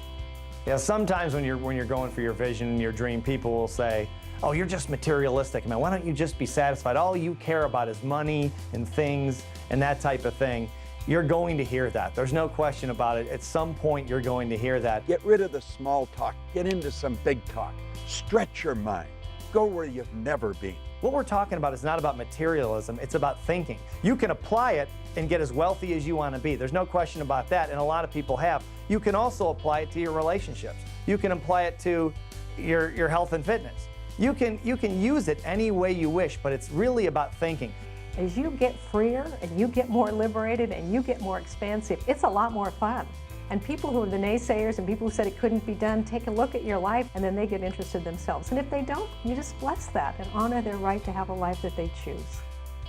K: Yeah, sometimes when you're going for your vision and your dream, people will say, oh, you're just materialistic, man. Why don't you just be satisfied? All you care about is money and things and that type of thing. You're going to hear that. There's no question about it. At some point, you're going to hear that.
A: Get rid of the small talk. Get into some big talk. Stretch your mind. Go where you've never been.
K: What we're talking about is not about materialism, it's about thinking. You can apply it and get as wealthy as you want to be. There's no question about that, and a lot of people have. You can also apply it to your relationships. You can apply it to your health and fitness. You can use it any way you wish, but it's really about thinking.
D: As you get freer and you get more liberated and you get more expansive, it's a lot more fun. And people who are the naysayers and people who said it couldn't be done, take a look at your life and then they get interested themselves. And if they don't, you just bless that and honor their right to have a life that they choose.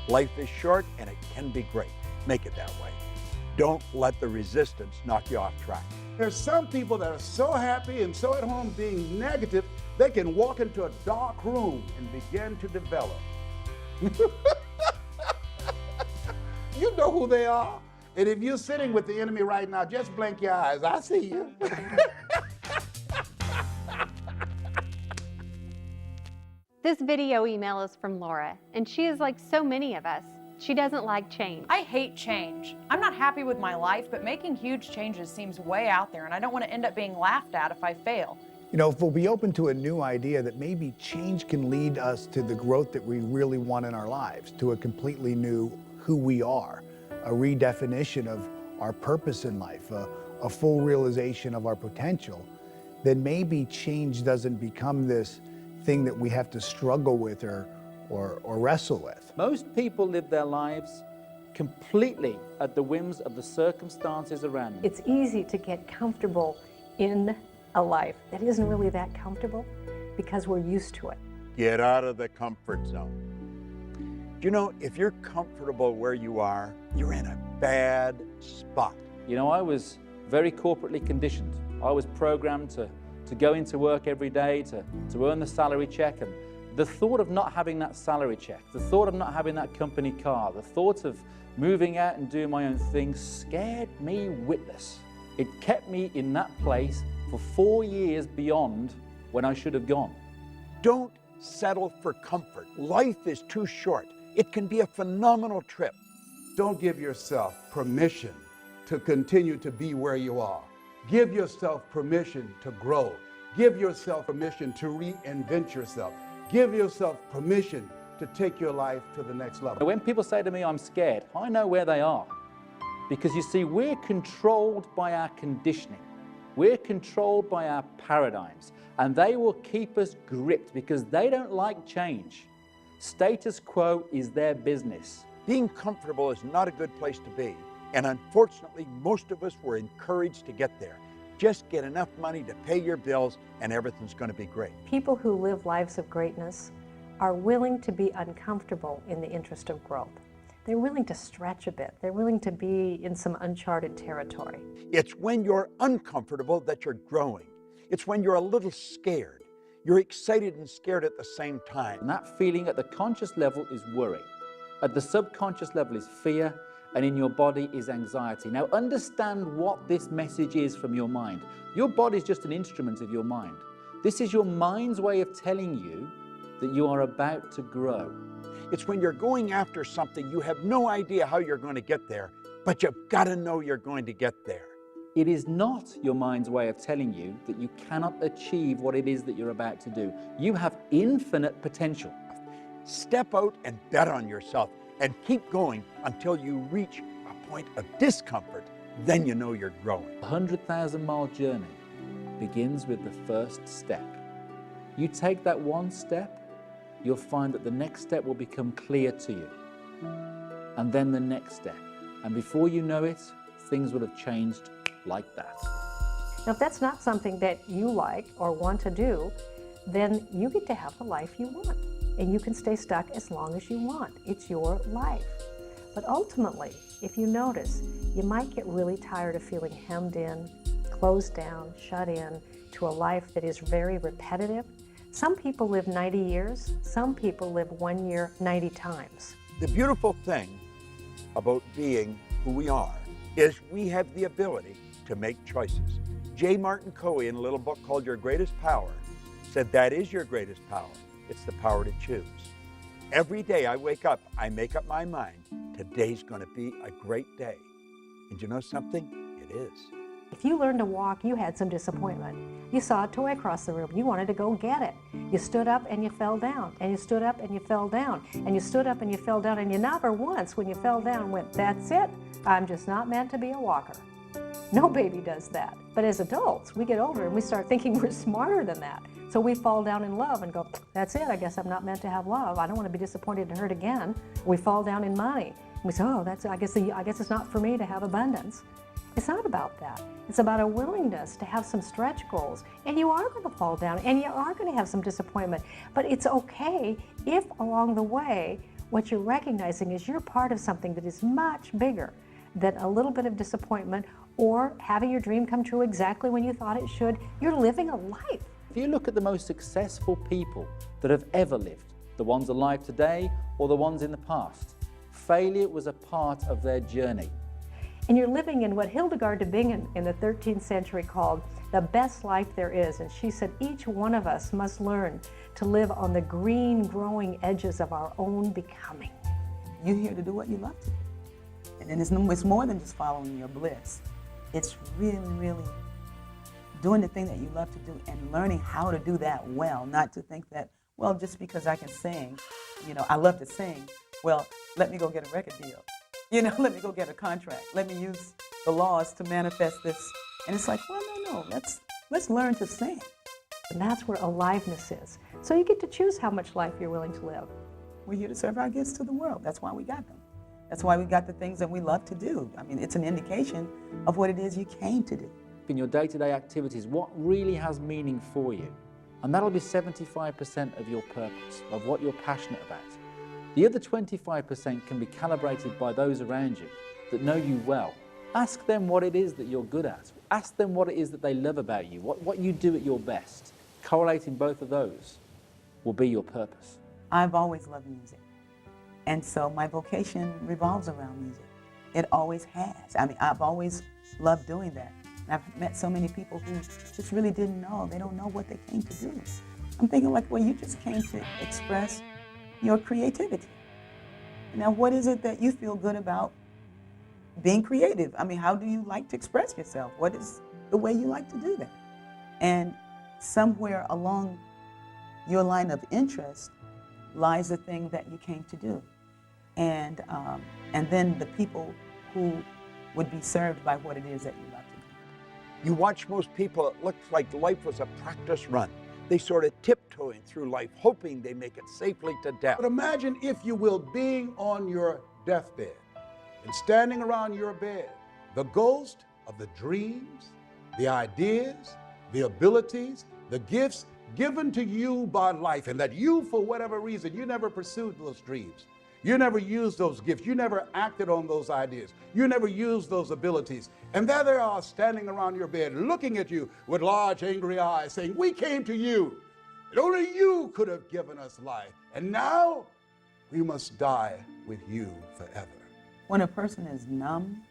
A: Life is short and it can be great. Make it that way. Don't let the resistance knock you off track.
G: There's some people that are so happy and so at home being negative, they can walk into a dark room and begin to develop. You know who they are. And if you're sitting with the enemy right now, just blink your eyes. I see you.
B: This video email is from Laura, and she is like so many of us. She doesn't like change.
M: I hate change. I'm not happy with my life, but making huge changes seems way out there, and I don't want to end up being laughed at if I fail.
F: You know, if we'll be open to a new idea that maybe change can lead us to the growth that we really want in our lives, to a completely new who we are, a redefinition of our purpose in life, a full realization of our potential, then maybe change doesn't become this thing that we have to struggle with or wrestle with.
H: Most people live their lives completely at the whims of the circumstances around them.
D: It's easy to get comfortable in a life that isn't really that comfortable because we're used to it.
A: Get out of the comfort zone. You know, if you're comfortable where you are, you're in a bad spot.
H: You know, I was very corporately conditioned. I was programmed to go into work every day, to earn the salary check, and the thought of not having that salary check, the thought of not having that company car, the thought of moving out and doing my own thing scared me witless. It kept me in that place for 4 years beyond when I should have gone.
A: Don't settle for comfort. Life is too short. It can be a phenomenal trip.
G: Don't give yourself permission to continue to be where you are. Give yourself permission to grow. Give yourself permission to reinvent yourself. Give yourself permission to take your life to the next level.
H: When people say to me, I'm scared, I know where they are. Because you see, we're controlled by our conditioning. We're controlled by our paradigms. And they will keep us gripped because they don't like change. Status quo is their business.
A: Being comfortable is not a good place to be. And unfortunately, most of us were encouraged to get there. Just get enough money to pay your bills and everything's going to be great.
D: People who live lives of greatness are willing to be uncomfortable in the interest of growth. They're willing to stretch a bit. They're willing to be in some uncharted territory.
A: It's when you're uncomfortable that you're growing. It's when you're a little scared. You're excited and scared at the same time.
H: And that feeling at the conscious level is worry. At the subconscious level is fear, and in your body is anxiety. Now understand what this message is from your mind. Your body is just an instrument of your mind. This is your mind's way of telling you that you are about to grow.
A: It's when you're going after something, you have no idea how you're going to get there, but you've got to know you're going to get there.
H: It is not your mind's way of telling you that you cannot achieve what it is that you're about to do. You have infinite potential.
A: Step out and bet on yourself and keep going until you reach a point of discomfort. Then you know you're growing.
H: A 100,000-mile journey begins with the first step. You take that one step, you'll find that the next step will become clear to you. And then the next step. And before you know it, things will have changed like that.
D: Now, if that's not something that you like or want to do, then you get to have the life you want. And you can stay stuck as long as you want. It's your life. But ultimately, if you notice, you might get really tired of feeling hemmed in, closed down, shut in to a life that is very repetitive. Some people live 90 years, some people live 1 year 90 times.
A: The beautiful thing about being who we are is we have the ability to make choices. J. Martin Coe, in a little book called Your Greatest Power, said that is your greatest power. It's the power to choose. Every day I wake up, I make up my mind, today's going to be a great day. And you know something? It is.
D: If you learned to walk, you had some disappointment. You saw a toy across the room, you wanted to go get it. You stood up and you fell down, and you stood up and you fell down, and you stood up and you fell down, and you never once, when you fell down, went, that's it, I'm just not meant to be a walker. No baby does that. But as adults, we get older and we start thinking we're smarter than that. So we fall down in love and go, that's it, I guess I'm not meant to have love. I don't want to be disappointed and hurt again. We fall down in money. We say, oh, I guess it's not for me to have abundance. It's not about that. It's about a willingness to have some stretch goals. And you are going to fall down and you are going to have some disappointment. But it's okay if along the way, what you're recognizing is you're part of something that is much bigger than a little bit of disappointment or having your dream come true exactly when you thought it should. You're living a life.
H: If you look at the most successful people that have ever lived, the ones alive today or the ones in the past, failure was a part of their journey.
D: And you're living in what Hildegard de Bingen in the 13th century called the best life there is. And she said each one of us must learn to live on the green growing edges of our own becoming.
E: You're here to do what you love to do. And then it's more than just following your bliss. It's really, really doing the thing that you love to do and learning how to do that well, not to think that, well, just because I can sing, I love to sing, well, let me go get a record deal. Let me go get a contract. Let me use the laws to manifest this. And it's like, well, no, let's learn to sing.
D: And that's where aliveness is. So you get to choose how much life you're willing to live.
E: We're here to serve our gifts to the world. That's why we got them. That's why we got the things that we love to do. I mean, it's an indication of what it is you came to do.
H: In your day-to-day activities, what really has meaning for you? And that'll be 75% of your purpose, of what you're passionate about. The other 25% can be calibrated by those around you that know you well. Ask them what it is that you're good at. Ask them what it is that they love about you, what you do at your best. Correlating both of those will be your purpose.
E: I've always loved music. And so my vocation revolves around music. It always has. I mean, I've always loved doing that. And I've met so many people who just really didn't know. They don't know what they came to do. I'm thinking like, well, you just came to express your creativity. Now, what is it that you feel good about being creative? I mean, how do you like to express yourself? What is the way you like to do that? And somewhere along your line of interest lies the thing that you came to do. And then the people who would be served by what it is that you love to do.
A: You watch most people, it looks like life was a practice run. They sort of tiptoeing through life, hoping they make it safely to death.
G: But imagine, if you will, being on your deathbed and standing around your bed, the ghost of the dreams, the ideas, the abilities, the gifts given to you by life, and that you, for whatever reason, you never pursued those dreams. You never used those gifts. You never acted on those ideas. You never used those abilities. And there they are standing around your bed looking at you with large angry eyes saying, we came to you. And only you could have given us life. And now we must die with you forever.
E: When a person is numb,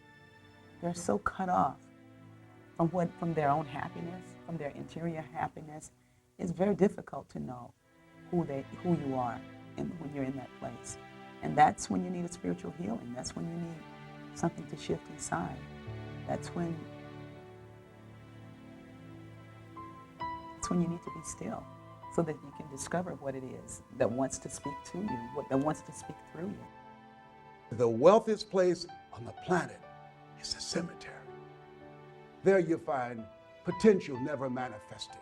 E: they're so cut off from their own happiness, from their interior happiness. It's very difficult to know who you are when you're in that place. And that's when you need a spiritual healing. That's when you need something to shift inside. That's when you need to be still so that you can discover what it is that wants to speak to you, that wants to speak through you.
G: The wealthiest place on the planet is the cemetery. There you find potential never manifested.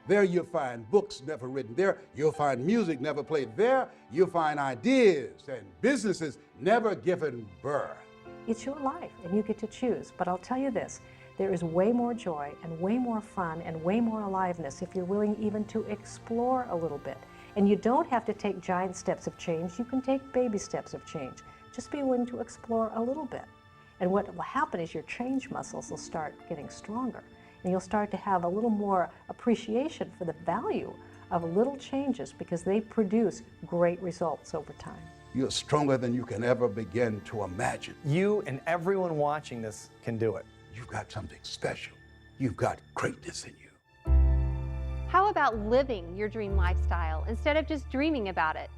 G: There you'll find books never written. There you'll find music never played. There you'll find ideas and businesses never given birth.
D: It's your life, and you get to choose. But I'll tell you this, there is way more joy and way more fun and way more aliveness if you're willing even to explore a little bit. And you don't have to take giant steps of change. You can take baby steps of change. Just be willing to explore a little bit. And what will happen is your change muscles will start getting stronger. And you'll start to have a little more appreciation for the value of little changes because they produce great results over time.
G: You're stronger than you can ever begin to imagine.
K: You and everyone watching this can do it.
G: You've got something special. You've got greatness in you.
B: How about living your dream lifestyle instead of just dreaming about it?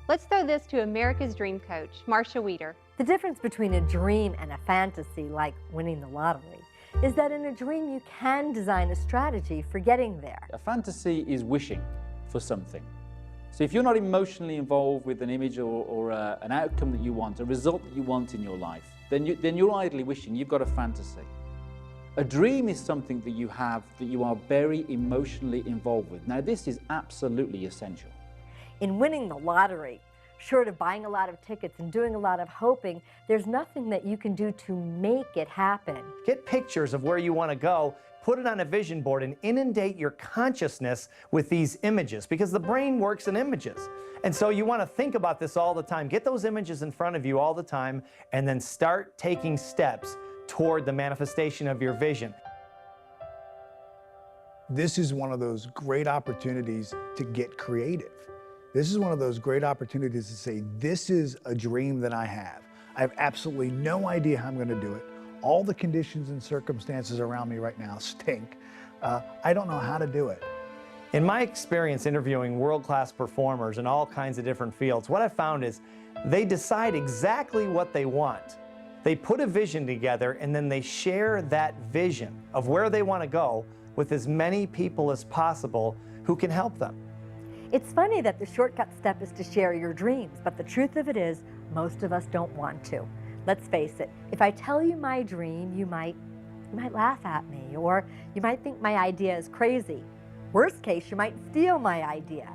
B: Let's throw this to America's dream coach, Marcia Wieder.
I: The difference between a dream and a fantasy, like winning the lottery, is that in a dream you can design a strategy for getting there.
H: A fantasy is wishing for something. So if you're not emotionally involved with an image or an outcome that you want, a result that you want in your life, then you're idly wishing. You've got a fantasy. A dream is something that you have that you are very emotionally involved with. Now, this is absolutely essential.
I: In winning the lottery, short of buying a lot of tickets and doing a lot of hoping, there's nothing that you can do to make it happen.
K: Get pictures of where you want to go, put it on a vision board, and inundate your consciousness with these images, because the brain works in images. And so you want to think about this all the time. Get those images in front of you all the time, and then start taking steps toward the manifestation of your vision.
F: This is one of those great opportunities to get creative. This is one of those great opportunities to say, this is a dream that I have. I have absolutely no idea how I'm going to do it. All the conditions and circumstances around me right now stink. I don't know how to do it.
K: In my experience interviewing world-class performers in all kinds of different fields, what I found is they decide exactly what they want. They put a vision together, and then they share that vision of where they want to go with as many people as possible who can help them.
I: It's funny that the shortcut step is to share your dreams, but the truth of it is, most of us don't want to. Let's face it, if I tell you my dream, you might laugh at me, or you might think my idea is crazy. Worst case, you might steal my idea.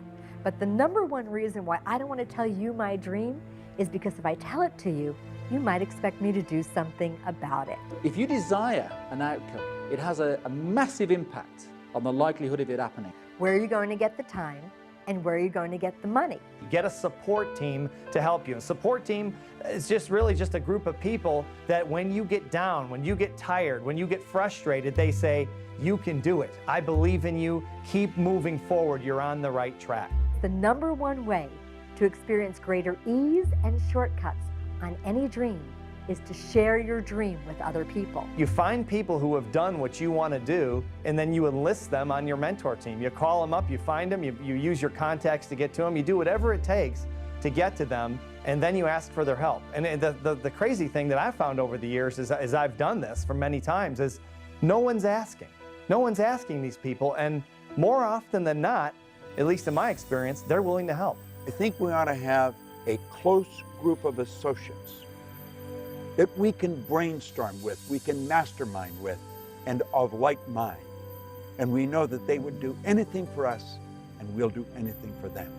I: But the number one reason why I don't want to tell you my dream is because if I tell it to you, you might expect me to do something about it.
H: If you desire an outcome, it has a massive impact on the likelihood of it happening.
I: Where are you going to get the time? And where are you going to get the money?
K: Get a support team to help you. A support team is really just a group of people that when you get down, when you get tired, when you get frustrated, they say, you can do it. I believe in you. Keep moving forward. You're on the right track.
I: The number one way to experience greater ease and shortcuts on any dream is to share your dream with other people.
K: You find people who have done what you want to do, and then you enlist them on your mentor team. You call them up, you find them, you use your contacts to get to them, you do whatever it takes to get to them, and then you ask for their help. And the crazy thing that I've found over the years is, as I've done this for many times, is no one's asking. No one's asking these people, and more often than not, at least in my experience, they're willing to help.
A: I think we ought to have a close group of associates that we can brainstorm with, we can mastermind with, and of like mind. And we know that they would do anything for us, and we'll do anything for them.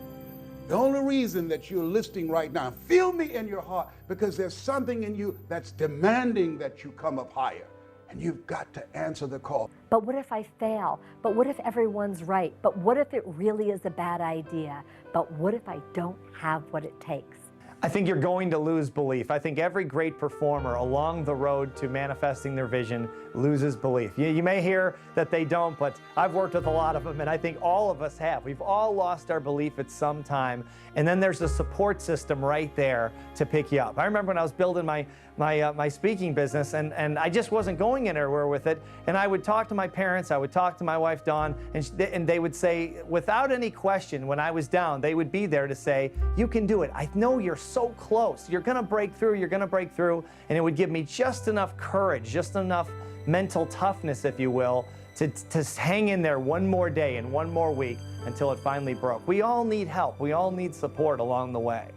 G: The only reason that you're listening right now, feel me in your heart, because there's something in you that's demanding that you come up higher. And you've got to answer the call.
I: But what if I fail? But what if everyone's right? But what if it really is a bad idea? But what if I don't have what it takes?
K: I think you're going to lose belief. I think every great performer along the road to manifesting their vision loses belief. You may hear that they don't, but I've worked with a lot of them, and I think all of us have. We've all lost our belief at some time, and then there's a support system right there to pick you up. I remember when I was building my my speaking business, and I just wasn't going anywhere with it. And I would talk to my parents, I would talk to my wife, Dawn, and they would say, without any question, when I was down, they would be there to say, you can do it. I know you're so close. You're gonna break through, you're gonna break through. And it would give me just enough courage, just enough mental toughness, if you will, to hang in there one more day and one more week until it finally broke. We all need help. We all need support along the way.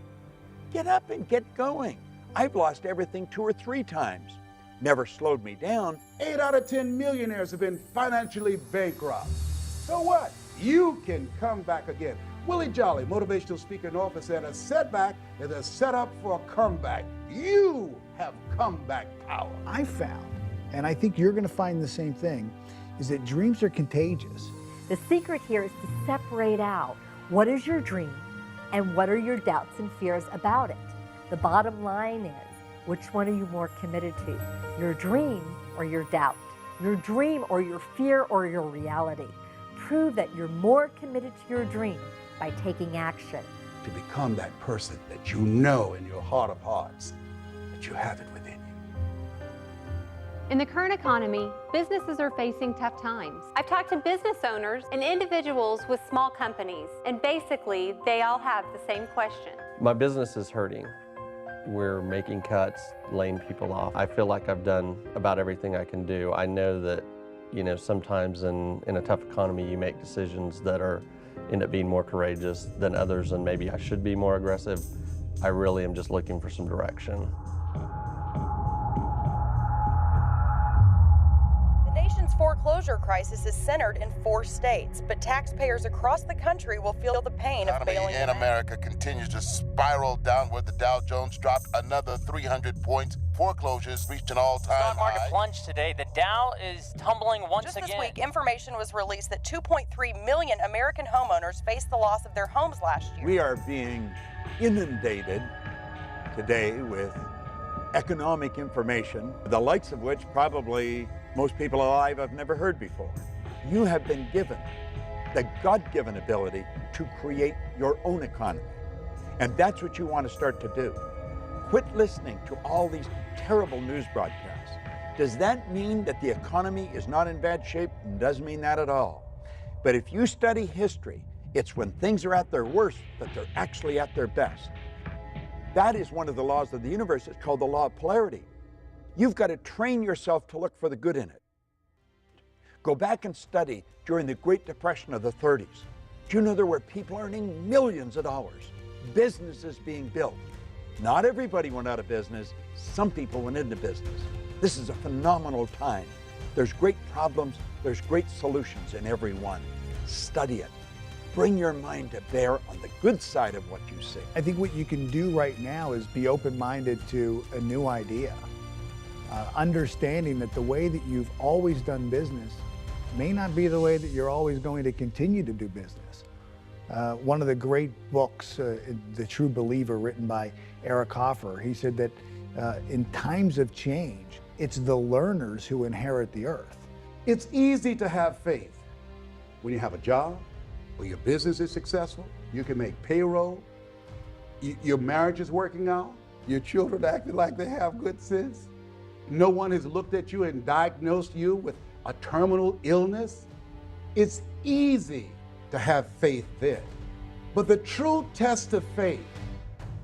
A: Get up and get going. I've lost everything 2 or 3 times. Never slowed me down.
G: 8 out of 10 millionaires have been financially bankrupt. So what? You can come back again. Willie Jolly, motivational speaker and author, said a setback is a setup for a comeback. You have comeback power.
F: I found, and I think you're going to find the same thing, is that dreams are contagious.
I: The secret here is to separate out what is your dream and what are your doubts and fears about it. The bottom line is, which one are you more committed to? Your dream or your doubt? Your dream or your fear or your reality? Prove that you're more committed to your dream by taking action.
G: To become that person that you know in your heart of hearts that you have it within you.
B: In the current economy, businesses are facing tough times. I've talked to business owners and individuals with small companies, and basically, they all have the same question.
N: My business is hurting. We're making cuts, laying people off. I feel like I've done about everything I can do. I know that, sometimes in a tough economy, you make decisions that end up being more courageous than others, and maybe I should be more aggressive. I really am just looking for some direction.
O: The nation's foreclosure crisis is centered in 4 states, but taxpayers across the country will feel the pain of bailing
P: in America continues to spiral downward. The Dow Jones dropped another 300 points. Foreclosures reached an all-time high.
Q: Stock market plunged today. The Dow is tumbling once again.
O: Just this week, information was released that 2.3 million American homeowners faced the loss of their homes last year.
A: We are being inundated today with economic information, the likes of which probably most people alive have never heard before. You have been given the God-given ability to create your own economy. And that's what you want to start to do. Quit listening to all these terrible news broadcasts. Does that mean that the economy is not in bad shape? It doesn't mean that at all. But if you study history, it's when things are at their worst that they're actually at their best. That is one of the laws of the universe. It's called the law of polarity. You've got to train yourself to look for the good in it. Go back and study during the Great Depression of the 30s. Do you know there were people earning millions of dollars, businesses being built? Not everybody went out of business. Some people went into business. This is a phenomenal time. There's great problems. There's great solutions in every one. Study it. Bring your mind to bear on the good side of what you see.
F: I think what you can do right now is be open-minded to a new idea. Understanding that the way that you've always done business may not be the way that you're always going to continue to do business. One of the great books, The True Believer, written by Eric Hoffer, he said that in times of change, it's the learners who inherit the earth.
G: It's easy to have faith when you have a job, or your business is successful, you can make payroll, your marriage is working out, your children acting like they have good sense. No one has looked at you and diagnosed you with a terminal illness. It's easy to have faith then. But the true test of faith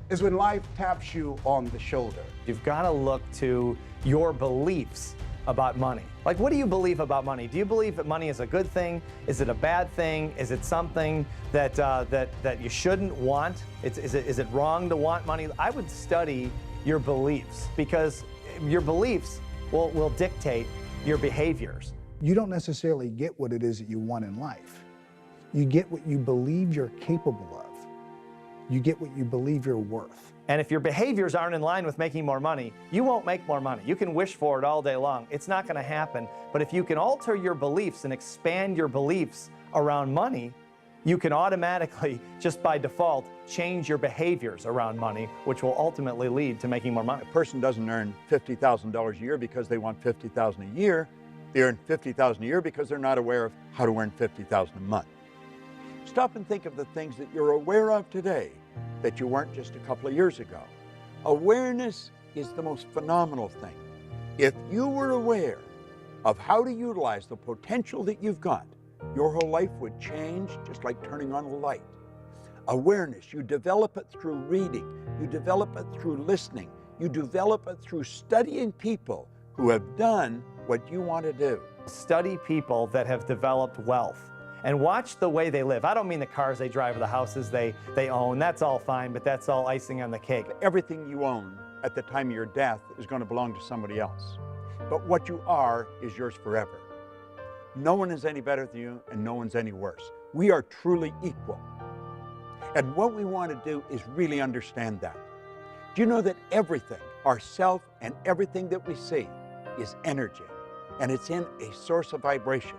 G: is when life taps you on the shoulder.
K: You've got to look to your beliefs about money. Like, what do you believe about money? Do you believe that money is a good thing? Is it a bad thing? Is it something that that you shouldn't want? Is it wrong to want money? I would study your beliefs, because your beliefs will dictate your behaviors.
F: You don't necessarily get what it is that you want in life. You get what you believe you're capable of. You get what you believe you're worth.
K: And if your behaviors aren't in line with making more money, you won't make more money. You can wish for it all day long. It's not going to happen. But if you can alter your beliefs and expand your beliefs around money, you can automatically, just by default, change your behaviors around money, which will ultimately lead to making more money.
A: A person doesn't earn $50,000 a year because they want $50,000 a year. They earn $50,000 a year because they're not aware of how to earn $50,000 a month. Stop and think of the things that you're aware of today that you weren't just a couple of years ago. Awareness is the most phenomenal thing. If you were aware of how to utilize the potential that you've got, your whole life would change just like turning on a light. Awareness, you develop it through reading, you develop it through listening, you develop it through studying people who have done what you want to do.
K: Study people that have developed wealth and watch the way they live. I don't mean the cars they drive or the houses they own. That's all fine, but that's all icing on the cake.
A: Everything you own at the time of your death is going to belong to somebody else. But what you are is yours forever. No one is any better than you, and no one's any worse. We are truly equal. And what we want to do is really understand that. Do you know that everything, ourself and everything that we see, is energy? And it's in a source of vibration,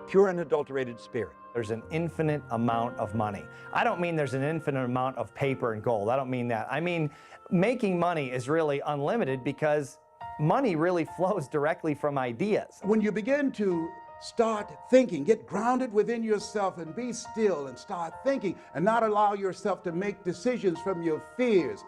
A: pure unadulterated spirit.
K: There's an infinite amount of money. I don't mean there's an infinite amount of paper and gold. I don't mean that. I mean, making money is really unlimited because money really flows directly from ideas.
G: When you begin to start thinking, get grounded within yourself and be still and start thinking and not allow yourself to make decisions from your fears.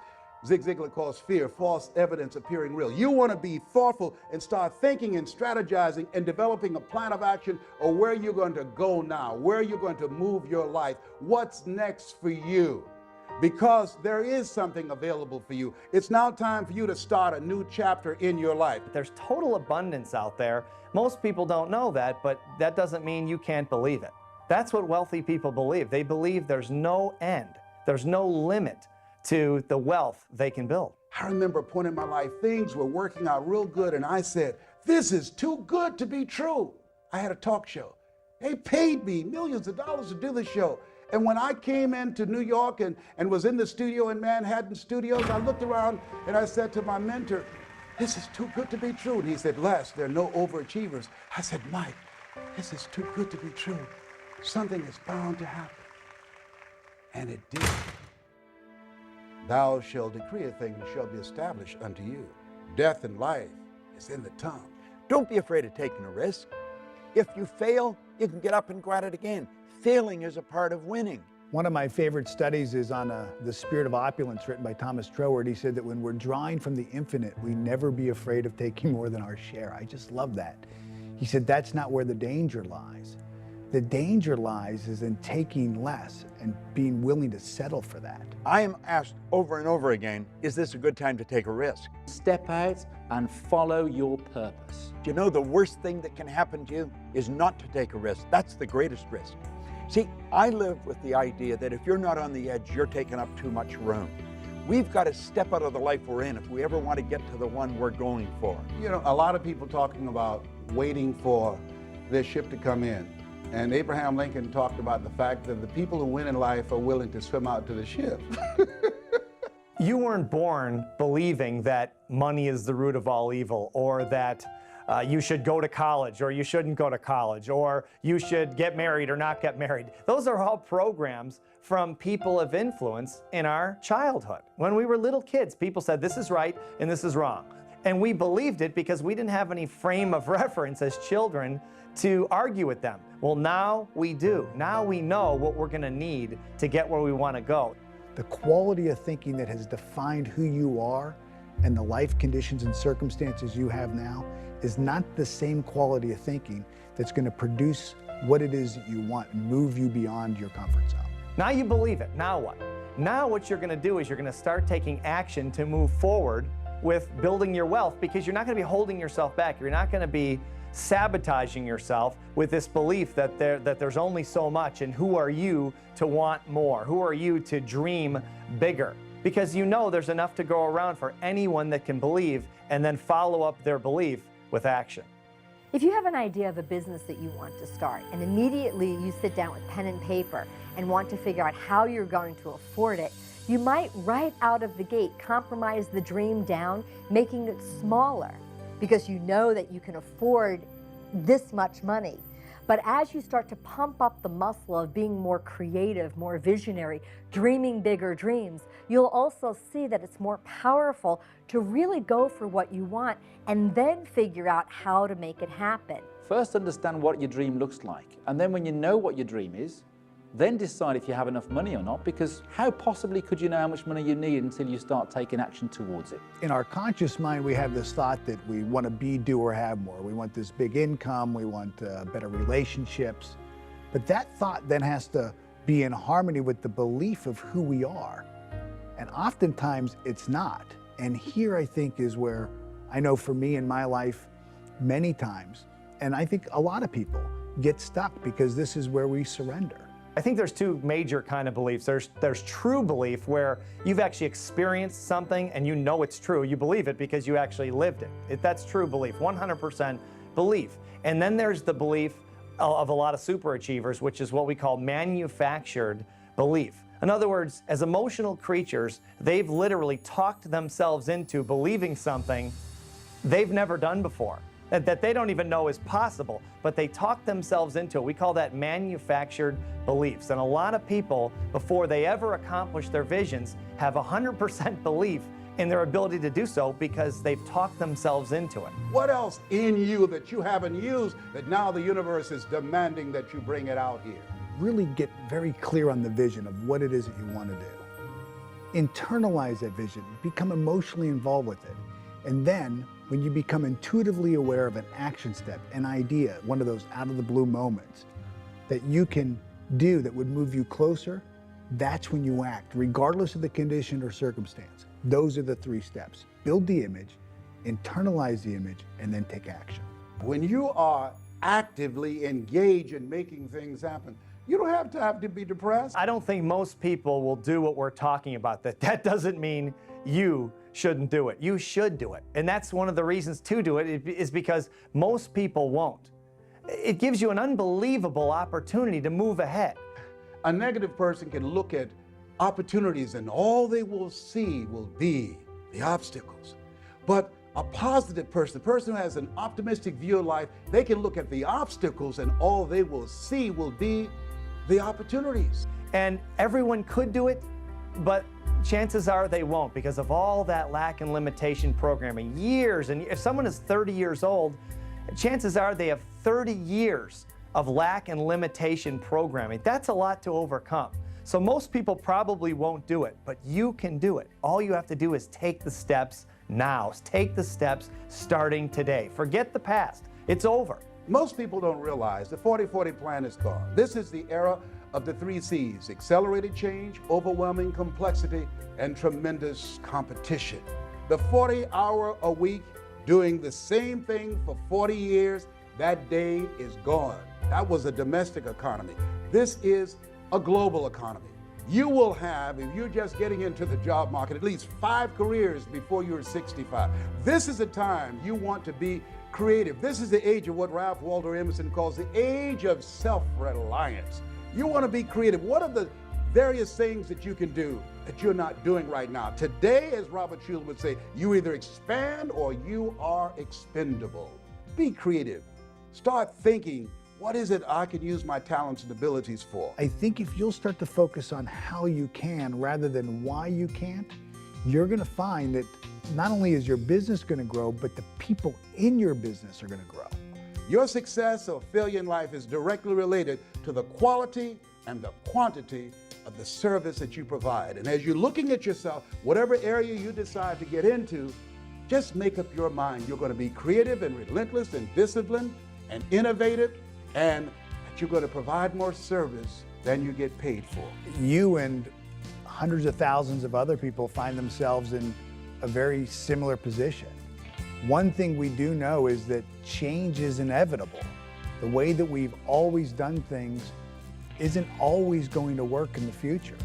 G: Zig Ziglar calls fear false evidence appearing real. You want to be thoughtful and start thinking and strategizing and developing a plan of action or where you're going to go now, where you're going to move your life, what's next for you. Because there is something available for you. It's now time for you to start a new chapter in your life.
K: There's total abundance out there. Most people don't know that, but that doesn't mean you can't believe it. That's what wealthy people believe. They believe there's no end, there's no limit to the wealth they can build.
G: I remember a point in my life, things were working out real good, and I said, this is too good to be true. I had a talk show. They paid me millions of dollars to do the show. And when I came into New York and was in the studio in Manhattan Studios, I looked around and I said to my mentor, this is too good to be true. And he said, Les, there are no overachievers. I said, Mike, this is too good to be true. Something is bound to happen. And it did. Thou shalt decree a thing and shall be established unto you. Death and life is in the tongue.
A: Don't be afraid of taking a risk. If you fail, you can get up and go at it again. Failing is a part of winning.
F: One of my favorite studies is on The Spirit of Opulence, written by Thomas Troward. He said that when we're drawing from the infinite, we never be afraid of taking more than our share. I just love that. He said that's not where the danger lies. The danger lies is in taking less and being willing to settle for that.
A: I am asked over and over again, is this a good time to take a risk?
H: Step out and follow your purpose.
A: Do you know the worst thing that can happen to you is not to take a risk? That's the greatest risk. See, I live with the idea that if you're not on the edge, you're taking up too much room. We've got to step out of the life we're in if we ever want to get to the one we're going for.
G: You know, a lot of people talking about waiting for their ship to come in. And Abraham Lincoln talked about the fact that the people who win in life are willing to swim out to the ship.
K: You weren't born believing that money is the root of all evil, or that you should go to college or you shouldn't go to college, or you should get married or not get married. Those are all programs from people of influence in our childhood. When we were little kids, people said this is right and this is wrong. And we believed it because we didn't have any frame of reference as children to argue with them. Well, now we do. Now we know what we're going to need to get where we want to go.
F: The quality of thinking that has defined who you are and the life conditions and circumstances you have now is not the same quality of thinking that's going to produce what it is that you want and move you beyond your comfort zone.
K: Now you believe it. Now what? Now what you're going to do is you're going to start taking action to move forward with building your wealth, because you're not going to be holding yourself back. You're not going to be sabotaging yourself with this belief that there's only so much, and who are you to want more? Who are you to dream bigger? Because you know there's enough to go around for anyone that can believe and then follow up their belief with action.
I: If you have an idea of a business that you want to start, and immediately you sit down with pen and paper and want to figure out how you're going to afford it, you might right out of the gate compromise the dream down, making it smaller, because you know that you can afford this much money. But as you start to pump up the muscle of being more creative, more visionary, dreaming bigger dreams, you'll also see that it's more powerful to really go for what you want and then figure out how to make it happen.
H: First, understand what your dream looks like. And then when you know what your dream is, then decide if you have enough money or not, because how possibly could you know how much money you need until you start taking action towards it?
F: In our conscious mind, we have this thought that we want to be, do, or have more. We want this big income, we want better relationships. But that thought then has to be in harmony with the belief of who we are. And oftentimes it's not. And here I think is where I know for me in my life, many times, and I think a lot of people get stuck because this is where we surrender.
K: I think there's two major kind of beliefs. There's true belief, where you've actually experienced something and you know it's true. You believe it because you actually lived it. That's true belief, 100% belief. And then there's the belief of a lot of superachievers, which is what we call manufactured belief. In other words, as emotional creatures, they've literally talked themselves into believing something they've never done before, that they don't even know is possible, but they talk themselves into it. We call that manufactured beliefs. And a lot of people, before they ever accomplish their visions, have 100% belief in their ability to do so because they've talked themselves into it.
G: What else in you that you haven't used that now the universe is demanding that you bring it out here?
F: Really get very clear on the vision of what it is that you want to do. Internalize that vision, become emotionally involved with it. And then when you become intuitively aware of an action step, an idea, one of those out of the blue moments that you can do that would move you closer, that's when you act, regardless of the condition or circumstance. Those are the 3 steps. Build the image, internalize the image, and then take action.
G: When you are actively engaged in making things happen, you don't have to be depressed.
K: I don't think most people will do what we're talking about. That doesn't mean you shouldn't do it. You should do it. And that's one of the reasons to do it is because most people won't. It gives you an unbelievable opportunity to move ahead.
G: A negative person can look at opportunities and all they will see will be the obstacles. But a positive person, a person who has an optimistic view of life, they can look at the obstacles and all they will see will be the opportunities.
K: And everyone could do it, but chances are they won't because of all that lack and limitation programming. Years, and if someone is 30 years old, chances are they have 30 years of lack and limitation programming. That's a lot to overcome. So most people probably won't do it, but you can do it. All you have to do is take the steps now. Take the steps starting today. Forget the past. It's over.
G: Most people don't realize the 40-40 plan is gone. This is the era of the 3 C's: accelerated change, overwhelming complexity, and tremendous competition. The 40-hour-a-week doing the same thing for 40 years, that day is gone. That was a domestic economy. This is a global economy. You will have, if you're just getting into the job market, at least 5 careers before you're 65. This is a time you want to be creative. This is the age of what Ralph Waldo Emerson calls the age of self-reliance. You want to be creative. What are the various things that you can do that you're not doing right now? Today, as Robert Schuller would say, you either expand or you are expendable. Be creative. Start thinking, what is it I can use my talents and abilities for?
F: I think if you'll start to focus on how you can rather than why you can't, you're going to find that not only is your business going to grow, but the people in your business are going to grow.
G: Your success or failure in life is directly related to the quality and the quantity of the service that you provide. And as you're looking at yourself, whatever area you decide to get into, just make up your mind. You're going to be creative and relentless and disciplined and innovative, and that you're going to provide more service than you get paid for.
F: You and hundreds of thousands of other people find themselves in a very similar position. One thing we do know is that change is inevitable. The way that we've always done things isn't always going to work in the future.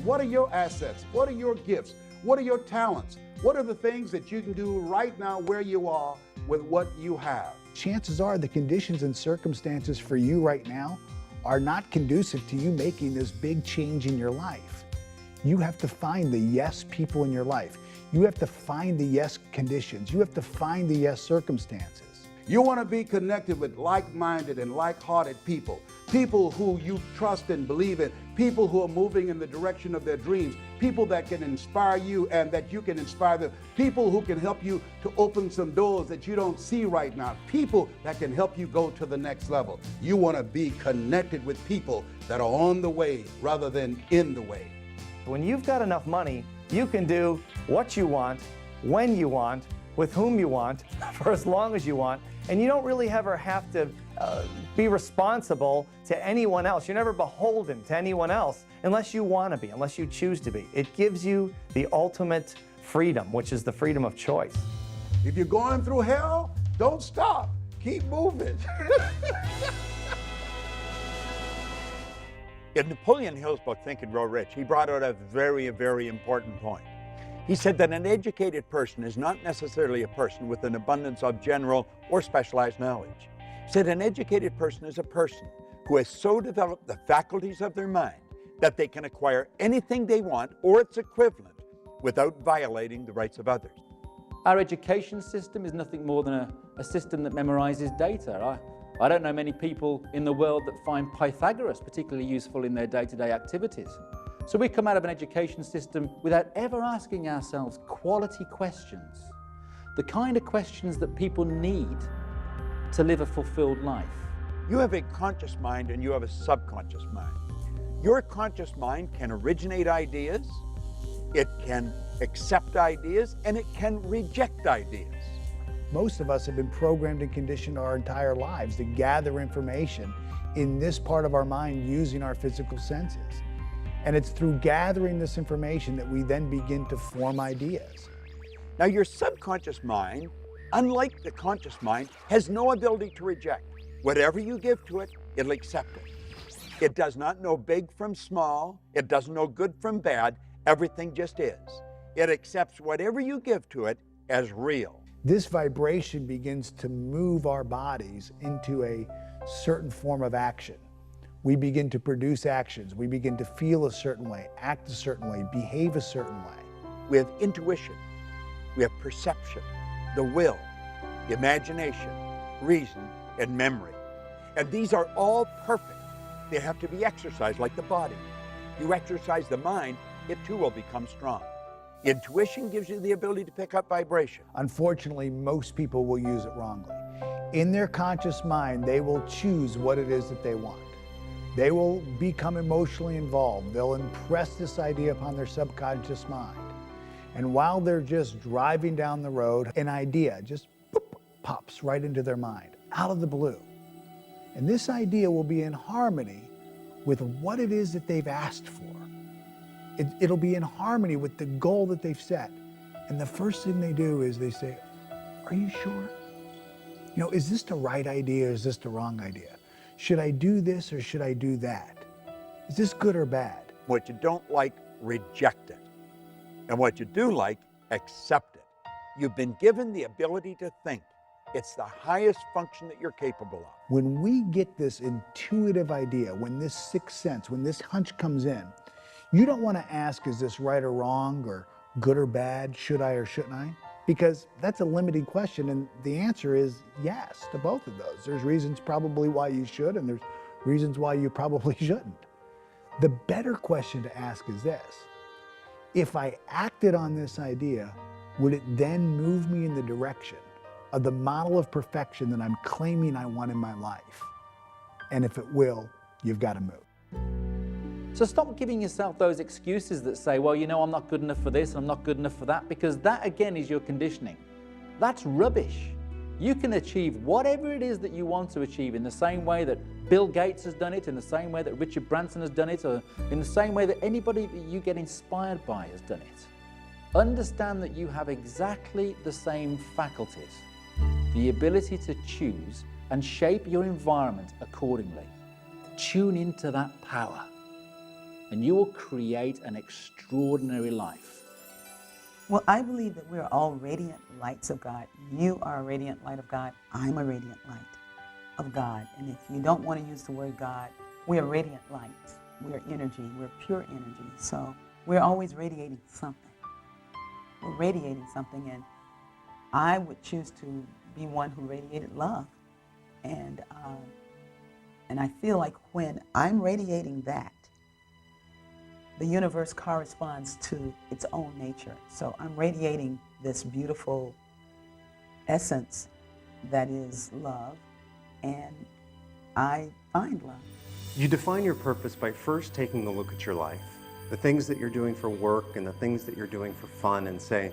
G: What are your assets? What are your gifts? What are your talents? What are the things that you can do right now where you are with what you have?
F: Chances are the conditions and circumstances for you right now are not conducive to you making this big change in your life. You have to find the yes people in your life. You have to find the yes conditions. You have to find the yes circumstances.
G: You want to be connected with like-minded and like-hearted people people who you trust and believe in, people who are moving in the direction of their dreams, people that can inspire you and that you can inspire them, people who can help you to open some doors that you don't see right now, people that can help you go to the next level. You want to be connected with people that are on the way rather than in the way.
K: When you've got enough money, you can do what you want, when you want, with whom you want, for as long as you want, and you don't really ever have to be responsible to anyone else. You're never beholden to anyone else unless you want to be, unless you choose to be. It gives you the ultimate freedom, which is the freedom of choice.
G: If you're going through hell, don't stop. Keep moving.
A: In Napoleon Hill's book, Think and Grow Rich, he brought out a very, very important point. He said that an educated person is not necessarily a person with an abundance of general or specialized knowledge. He said an educated person is a person who has so developed the faculties of their mind that they can acquire anything they want or its equivalent without violating the rights of others.
H: Our education system is nothing more than a system that memorizes data. I don't know many people in the world that find Pythagoras particularly useful in their day-to-day activities. So we come out of an education system without ever asking ourselves quality questions, the kind of questions that people need to live a fulfilled life.
A: You have a conscious mind and you have a subconscious mind. Your conscious mind can originate ideas, it can accept ideas, and it can reject ideas.
F: Most of us have been programmed and conditioned our entire lives to gather information in this part of our mind using our physical senses. And it's through gathering this information that we then begin to form ideas.
A: Now, your subconscious mind, unlike the conscious mind, has no ability to reject. Whatever you give to it, it'll accept it. It does not know big from small. It doesn't know good from bad. Everything just is. It accepts whatever you give to it as real.
F: This vibration begins to move our bodies into a certain form of action. We begin to produce actions. We begin to feel a certain way, act a certain way, behave a certain way.
A: We have intuition. We have perception, the will, the imagination, reason, and memory. And these are all perfect. They have to be exercised like the body. You exercise the mind, it too will become strong. Intuition gives you the ability to pick up vibration.
F: Unfortunately, most people will use it wrongly. In their conscious mind, they will choose what it is that they want. They will become emotionally involved. They'll impress this idea upon their subconscious mind. And while they're just driving down the road, an idea just pops right into their mind, out of the blue. And this idea will be in harmony with what it is that they've asked for. It'll be in harmony with the goal that they've set. And the first thing they do is they say, "Are you sure? You know, is this the right idea or is this the wrong idea? Should I do this or should I do that? Is this good or bad?"
A: What you don't like, reject it. And what you do like, accept it. You've been given the ability to think. It's the highest function that you're capable of.
F: When we get this intuitive idea, when this sixth sense, when this hunch comes in, you don't want to ask, is this right or wrong, or good or bad, should I or shouldn't I? Because that's a limiting question, and the answer is yes to both of those. There's reasons probably why you should, and there's reasons why you probably shouldn't. The better question to ask is this: if I acted on this idea, would it then move me in the direction of the model of perfection that I'm claiming I want in my life? And if it will, you've got to move.
H: So stop giving yourself those excuses that say, well, you know, I'm not good enough for this, I'm not good enough for that, because that again is your conditioning. That's rubbish. You can achieve whatever it is that you want to achieve in the same way that Bill Gates has done it, in the same way that Richard Branson has done it, or in the same way that anybody that you get inspired by has done it. Understand that you have exactly the same faculties, the ability to choose and shape your environment accordingly. Tune into that power, and you will create an extraordinary life.
E: Well, I believe that we're all radiant lights of God. You are a radiant light of God. I'm a radiant light of God. And if you don't want to use the word God, we are radiant lights. We're energy. We're pure energy. So we're always radiating something. We're radiating something, and I would choose to be one who radiated love. And And I feel like when I'm radiating that, the universe corresponds to its own nature. So I'm radiating this beautiful essence that is love, and I find love.
J: You define your purpose by first taking a look at your life, the things that you're doing for work and the things that you're doing for fun, and say,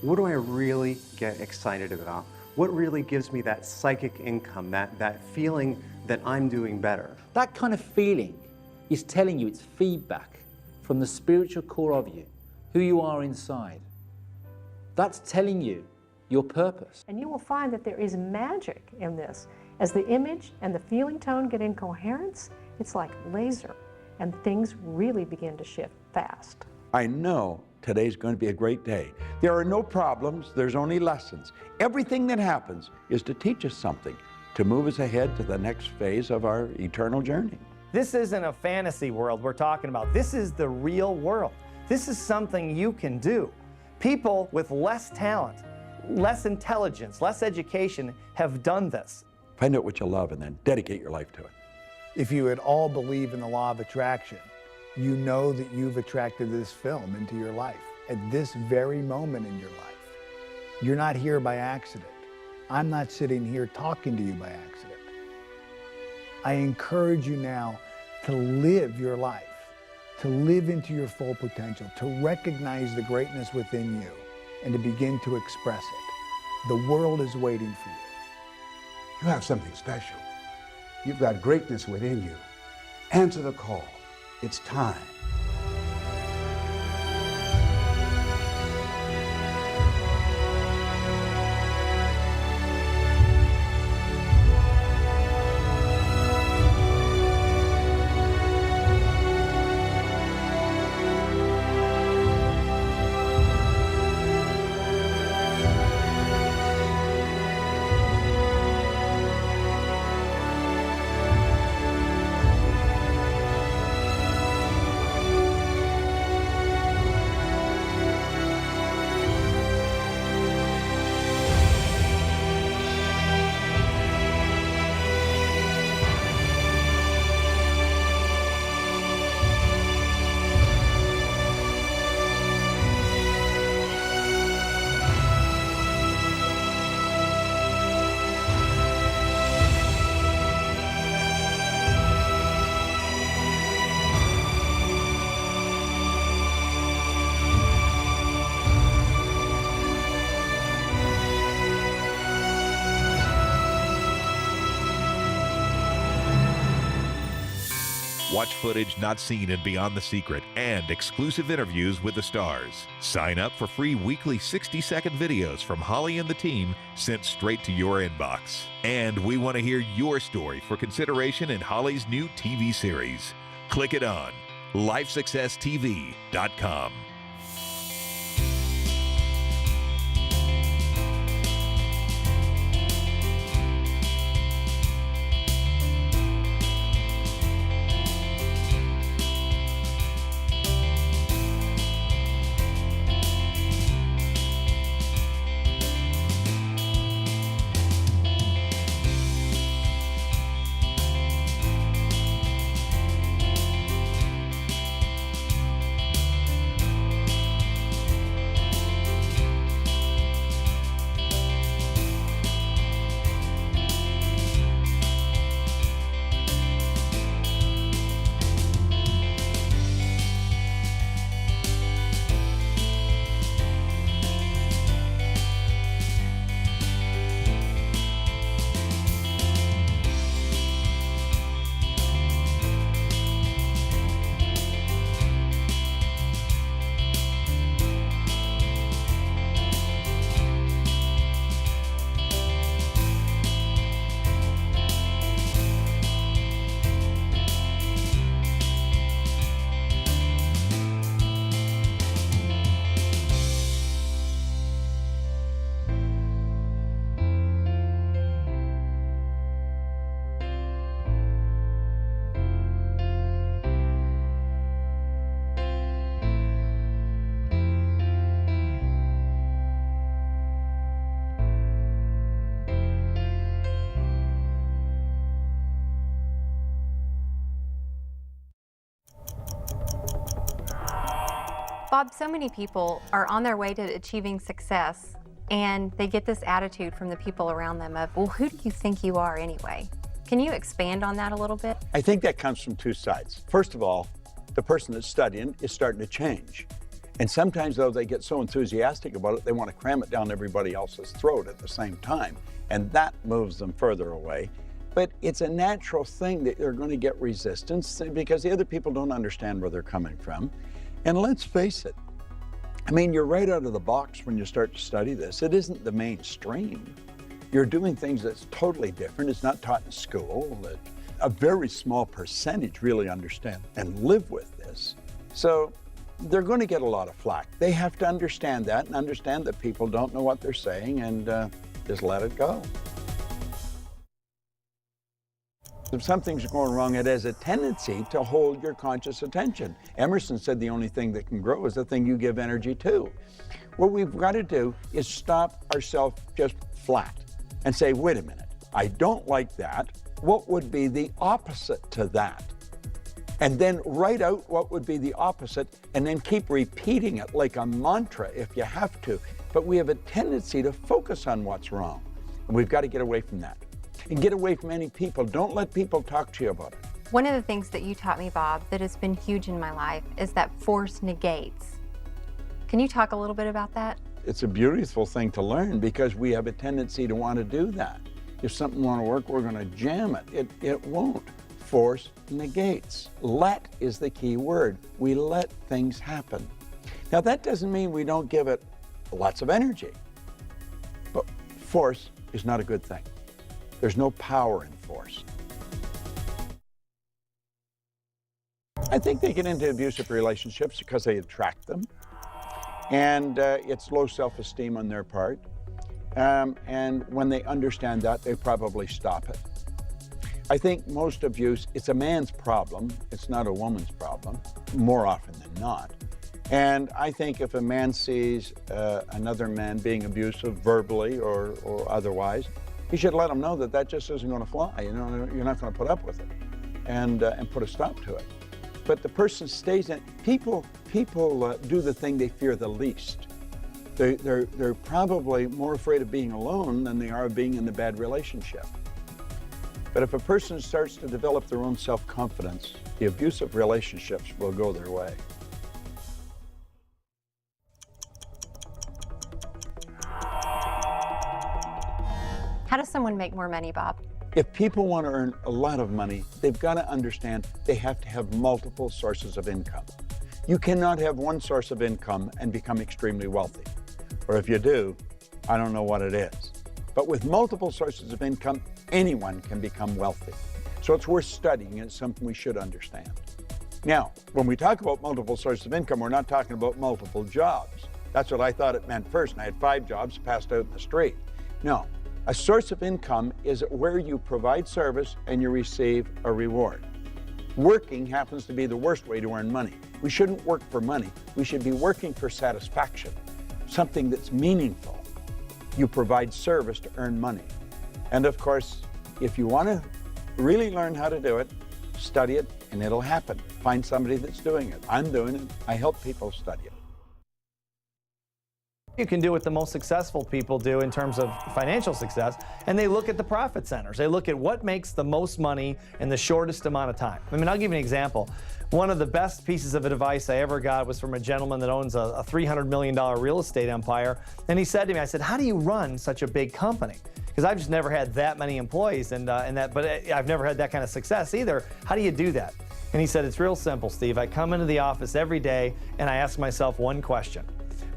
J: what do I really get excited about? What really gives me that psychic income, that feeling that I'm doing better?
H: That kind of feeling is telling you, it's feedback from the spiritual core of you, who you are inside. That's telling you your purpose.
D: And you will find that there is magic in this. As the image and the feeling tone get in coherence, it's like laser, and things really begin to shift fast.
A: I know today's going to be a great day. There are no problems, there's only lessons. Everything that happens is to teach us something, to move us ahead to the next phase of our eternal journey.
K: This isn't a fantasy world we're talking about. This is the real world. This is something you can do. People with less talent, less intelligence, less education have done this.
A: Find out what you love and then dedicate your life to it.
F: If you at all believe in the law of attraction, you know that you've attracted this film into your life at this very moment in your life. You're not here by accident. I'm not sitting here talking to you by accident. I encourage you now to live your life, to live into your full potential, to recognize the greatness within you, and to begin to express it. The world is waiting for you.
G: You have something special. You've got greatness within you. Answer the call. It's time.
R: Watch footage not seen in Beyond the Secret and exclusive interviews with the stars. Sign up for free weekly 60-second videos from Holly and the team sent straight to your inbox. And we want to hear your story for consideration in Holly's new TV series. Click it on lifesuccesstv.com.
B: Bob, so many people are on their way to achieving success and they get this attitude from the people around them of, well, who do you think you are anyway? Can you expand on that a little bit?
A: I think that comes from two sides. First of all, the person that's studying is starting to change. And sometimes, though, they get so enthusiastic about it, they want to cram it down everybody else's throat at the same time. And that moves them further away. But it's a natural thing that they're going to get resistance because the other people don't understand where they're coming from. And let's face it, I mean, you're right out of the box when you start to study this. It isn't the mainstream. You're doing things that's totally different. It's not taught in school. A very small percentage really understand and live with this. So they're going to get a lot of flack. They have to understand that and understand that people don't know what they're saying and just let it go. If something's going wrong, it has a tendency to hold your conscious attention. Emerson said the only thing that can grow is the thing you give energy to. What we've got to do is stop ourselves just flat and say, wait a minute, I don't like that. What would be the opposite to that? And then write out what would be the opposite and then keep repeating it like a mantra if you have to. But we have a tendency to focus on what's wrong. And we've got to get away from that. And get away from any people. Don't let people talk to you about it.
B: One of the things that you taught me, Bob, that has been huge in my life is that force negates. Can you talk a little bit about that?
A: It's a beautiful thing to learn because we have a tendency to want to do that. If something won't work, we're going to jam it. It won't. Force negates. Let is the key word. We let things happen. Now, that doesn't mean we don't give it lots of energy. But force is not a good thing. There's no power in force. I think they get into abusive relationships because they attract them. And it's low self-esteem on their part. And when they understand that, they probably stop it. I think most abuse, it's a man's problem. It's not a woman's problem, more often than not. And I think if a man sees another man being abusive verbally or otherwise, he should let him know that that just isn't going to fly. You know, you're not going to put up with it and put a stop to it. But the person stays in. People do the thing they fear the least. They're probably more afraid of being alone than they are of being in a bad relationship. But if a person starts to develop their own self-confidence, the abusive relationships will go their way.
B: How does someone make more money, Bob?
A: If people want to earn a lot of money, they've got to understand they have to have multiple sources of income. You cannot have one source of income and become extremely wealthy. Or if you do, I don't know what it is. But with multiple sources of income, anyone can become wealthy. So it's worth studying, and it's something we should understand. Now, when we talk about multiple sources of income, we're not talking about multiple jobs. That's what I thought it meant first, and I had 5 jobs passed out in the street. No. A source of income is where you provide service and you receive a reward. Working happens to be the worst way to earn money. We shouldn't work for money. We should be working for satisfaction, something that's meaningful. You provide service to earn money. And of course, if you want to really learn how to do it, study it and it'll happen. Find somebody that's doing it. I'm doing it. I help people study it.
K: You can do what the most successful people do in terms of financial success, and they look at the profit centers. They look at what makes the most money in the shortest amount of time. I mean, I'll give you an example. One of the best pieces of advice I ever got was from a gentleman that owns a $300 million real estate empire. And he said to me, I said, how do you run such a big company? Because I've just never had that many employees but I've never had that kind of success either. How do you do that? And he said, it's real simple, Steve. I come into the office every day and I ask myself one question.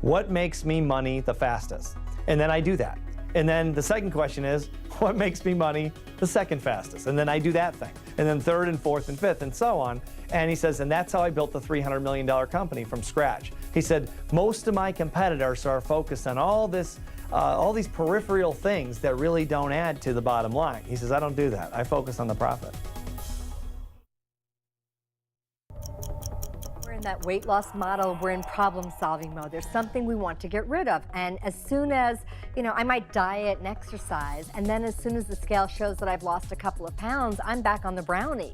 K: What makes me money the fastest? And then I do that. And then the second question is, what makes me money the second fastest? And then I do that thing. And then third and fourth and fifth and so on. And he says, and that's how I built the $300 million company from scratch. He said, most of my competitors are focused on all these peripheral things that really don't add to the bottom line. He says, I don't do that. I focus on the profit.
I: In that weight loss model, we're in problem-solving mode. There's something we want to get rid of. And as soon as, I might diet and exercise, and then as soon as the scale shows that I've lost a couple of pounds, I'm back on the brownies.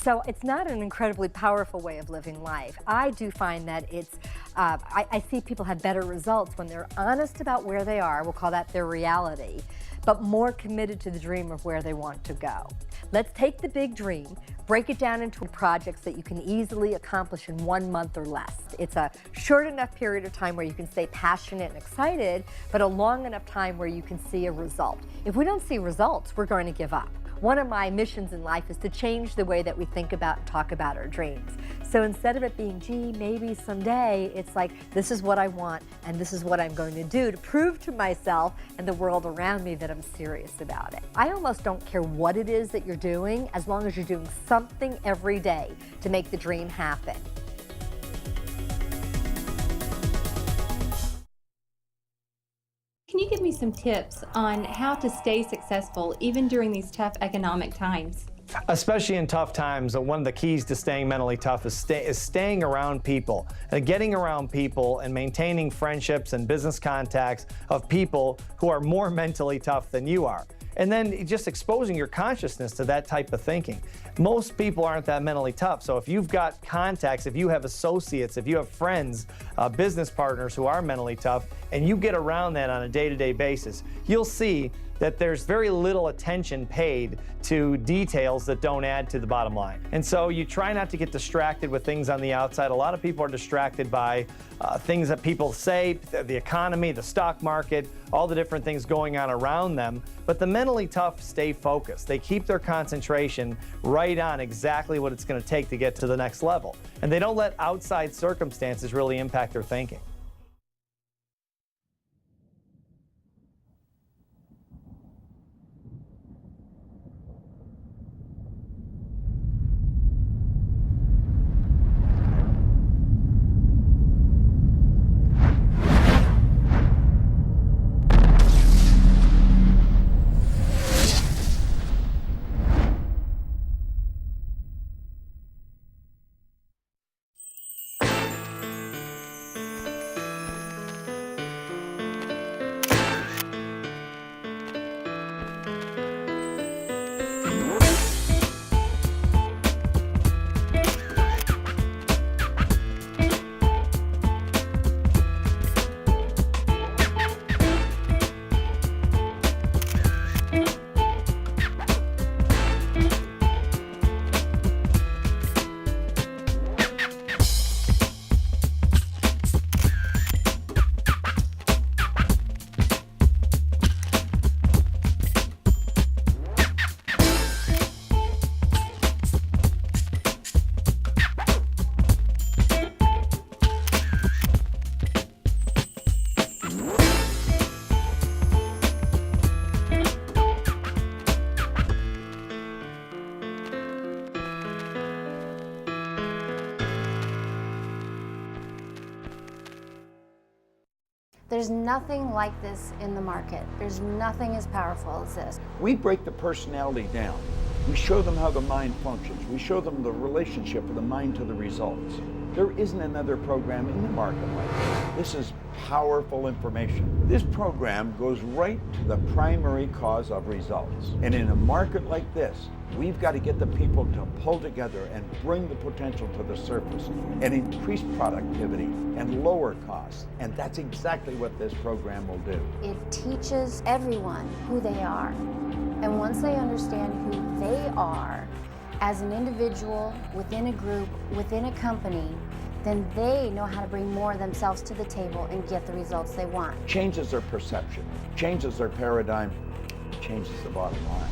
I: So it's not an incredibly powerful way of living life. I do find that it's, I see people have better results when they're honest about where they are, we'll call that their reality, but more committed to the dream of where they want to go. Let's take the big dream, break it down into projects that you can easily accomplish in 1 month or less. It's a short enough period of time where you can stay passionate and excited, but a long enough time where you can see a result. If we don't see results, we're going to give up. One of my missions in life is to change the way that we think about and talk about our dreams. So instead of it being, gee, maybe someday, it's like, this is what I want and this is what I'm going to do to prove to myself and the world around me that I'm serious about it. I almost don't care what it is that you're doing, as long as you're doing something every day to make the dream happen.
S: Can you give me some tips on how to stay successful even during these tough economic times?
K: Especially in tough times, one of the keys to staying mentally tough is staying around people. Getting around people and maintaining friendships and business contacts of people who are more mentally tough than you are. And then just exposing your consciousness to that type of thinking. Most people aren't that mentally tough, so if you've got contacts, if you have associates, if you have friends, business partners who are mentally tough, and you get around that on a day-to-day basis, you'll see that there's very little attention paid to details that don't add to the bottom line. And so you try not to get distracted with things on the outside. A lot of people are distracted by things that people say, the economy, the stock market, all the different things going on around them. But the mentally tough stay focused. They keep their concentration right on exactly what it's going to take to get to the next level. And they don't let outside circumstances really impact their thinking.
T: There's nothing like this in the market. There's nothing as powerful as this.
U: We break the personality down. We show them how the mind functions. We show them the relationship of the mind to the results. There isn't another program in the market like this. This is powerful information. This program goes right to the primary cause of results. And in a market like this, we've got to get the people to pull together and bring the potential to the surface and increase productivity and lower costs. And that's exactly what this program will do.
T: It teaches everyone who they are. And once they understand who they are as an individual, within a group, within a company, then they know how to bring more of themselves to the table and get the results they want.
U: Changes their perception, changes their paradigm, changes the bottom line.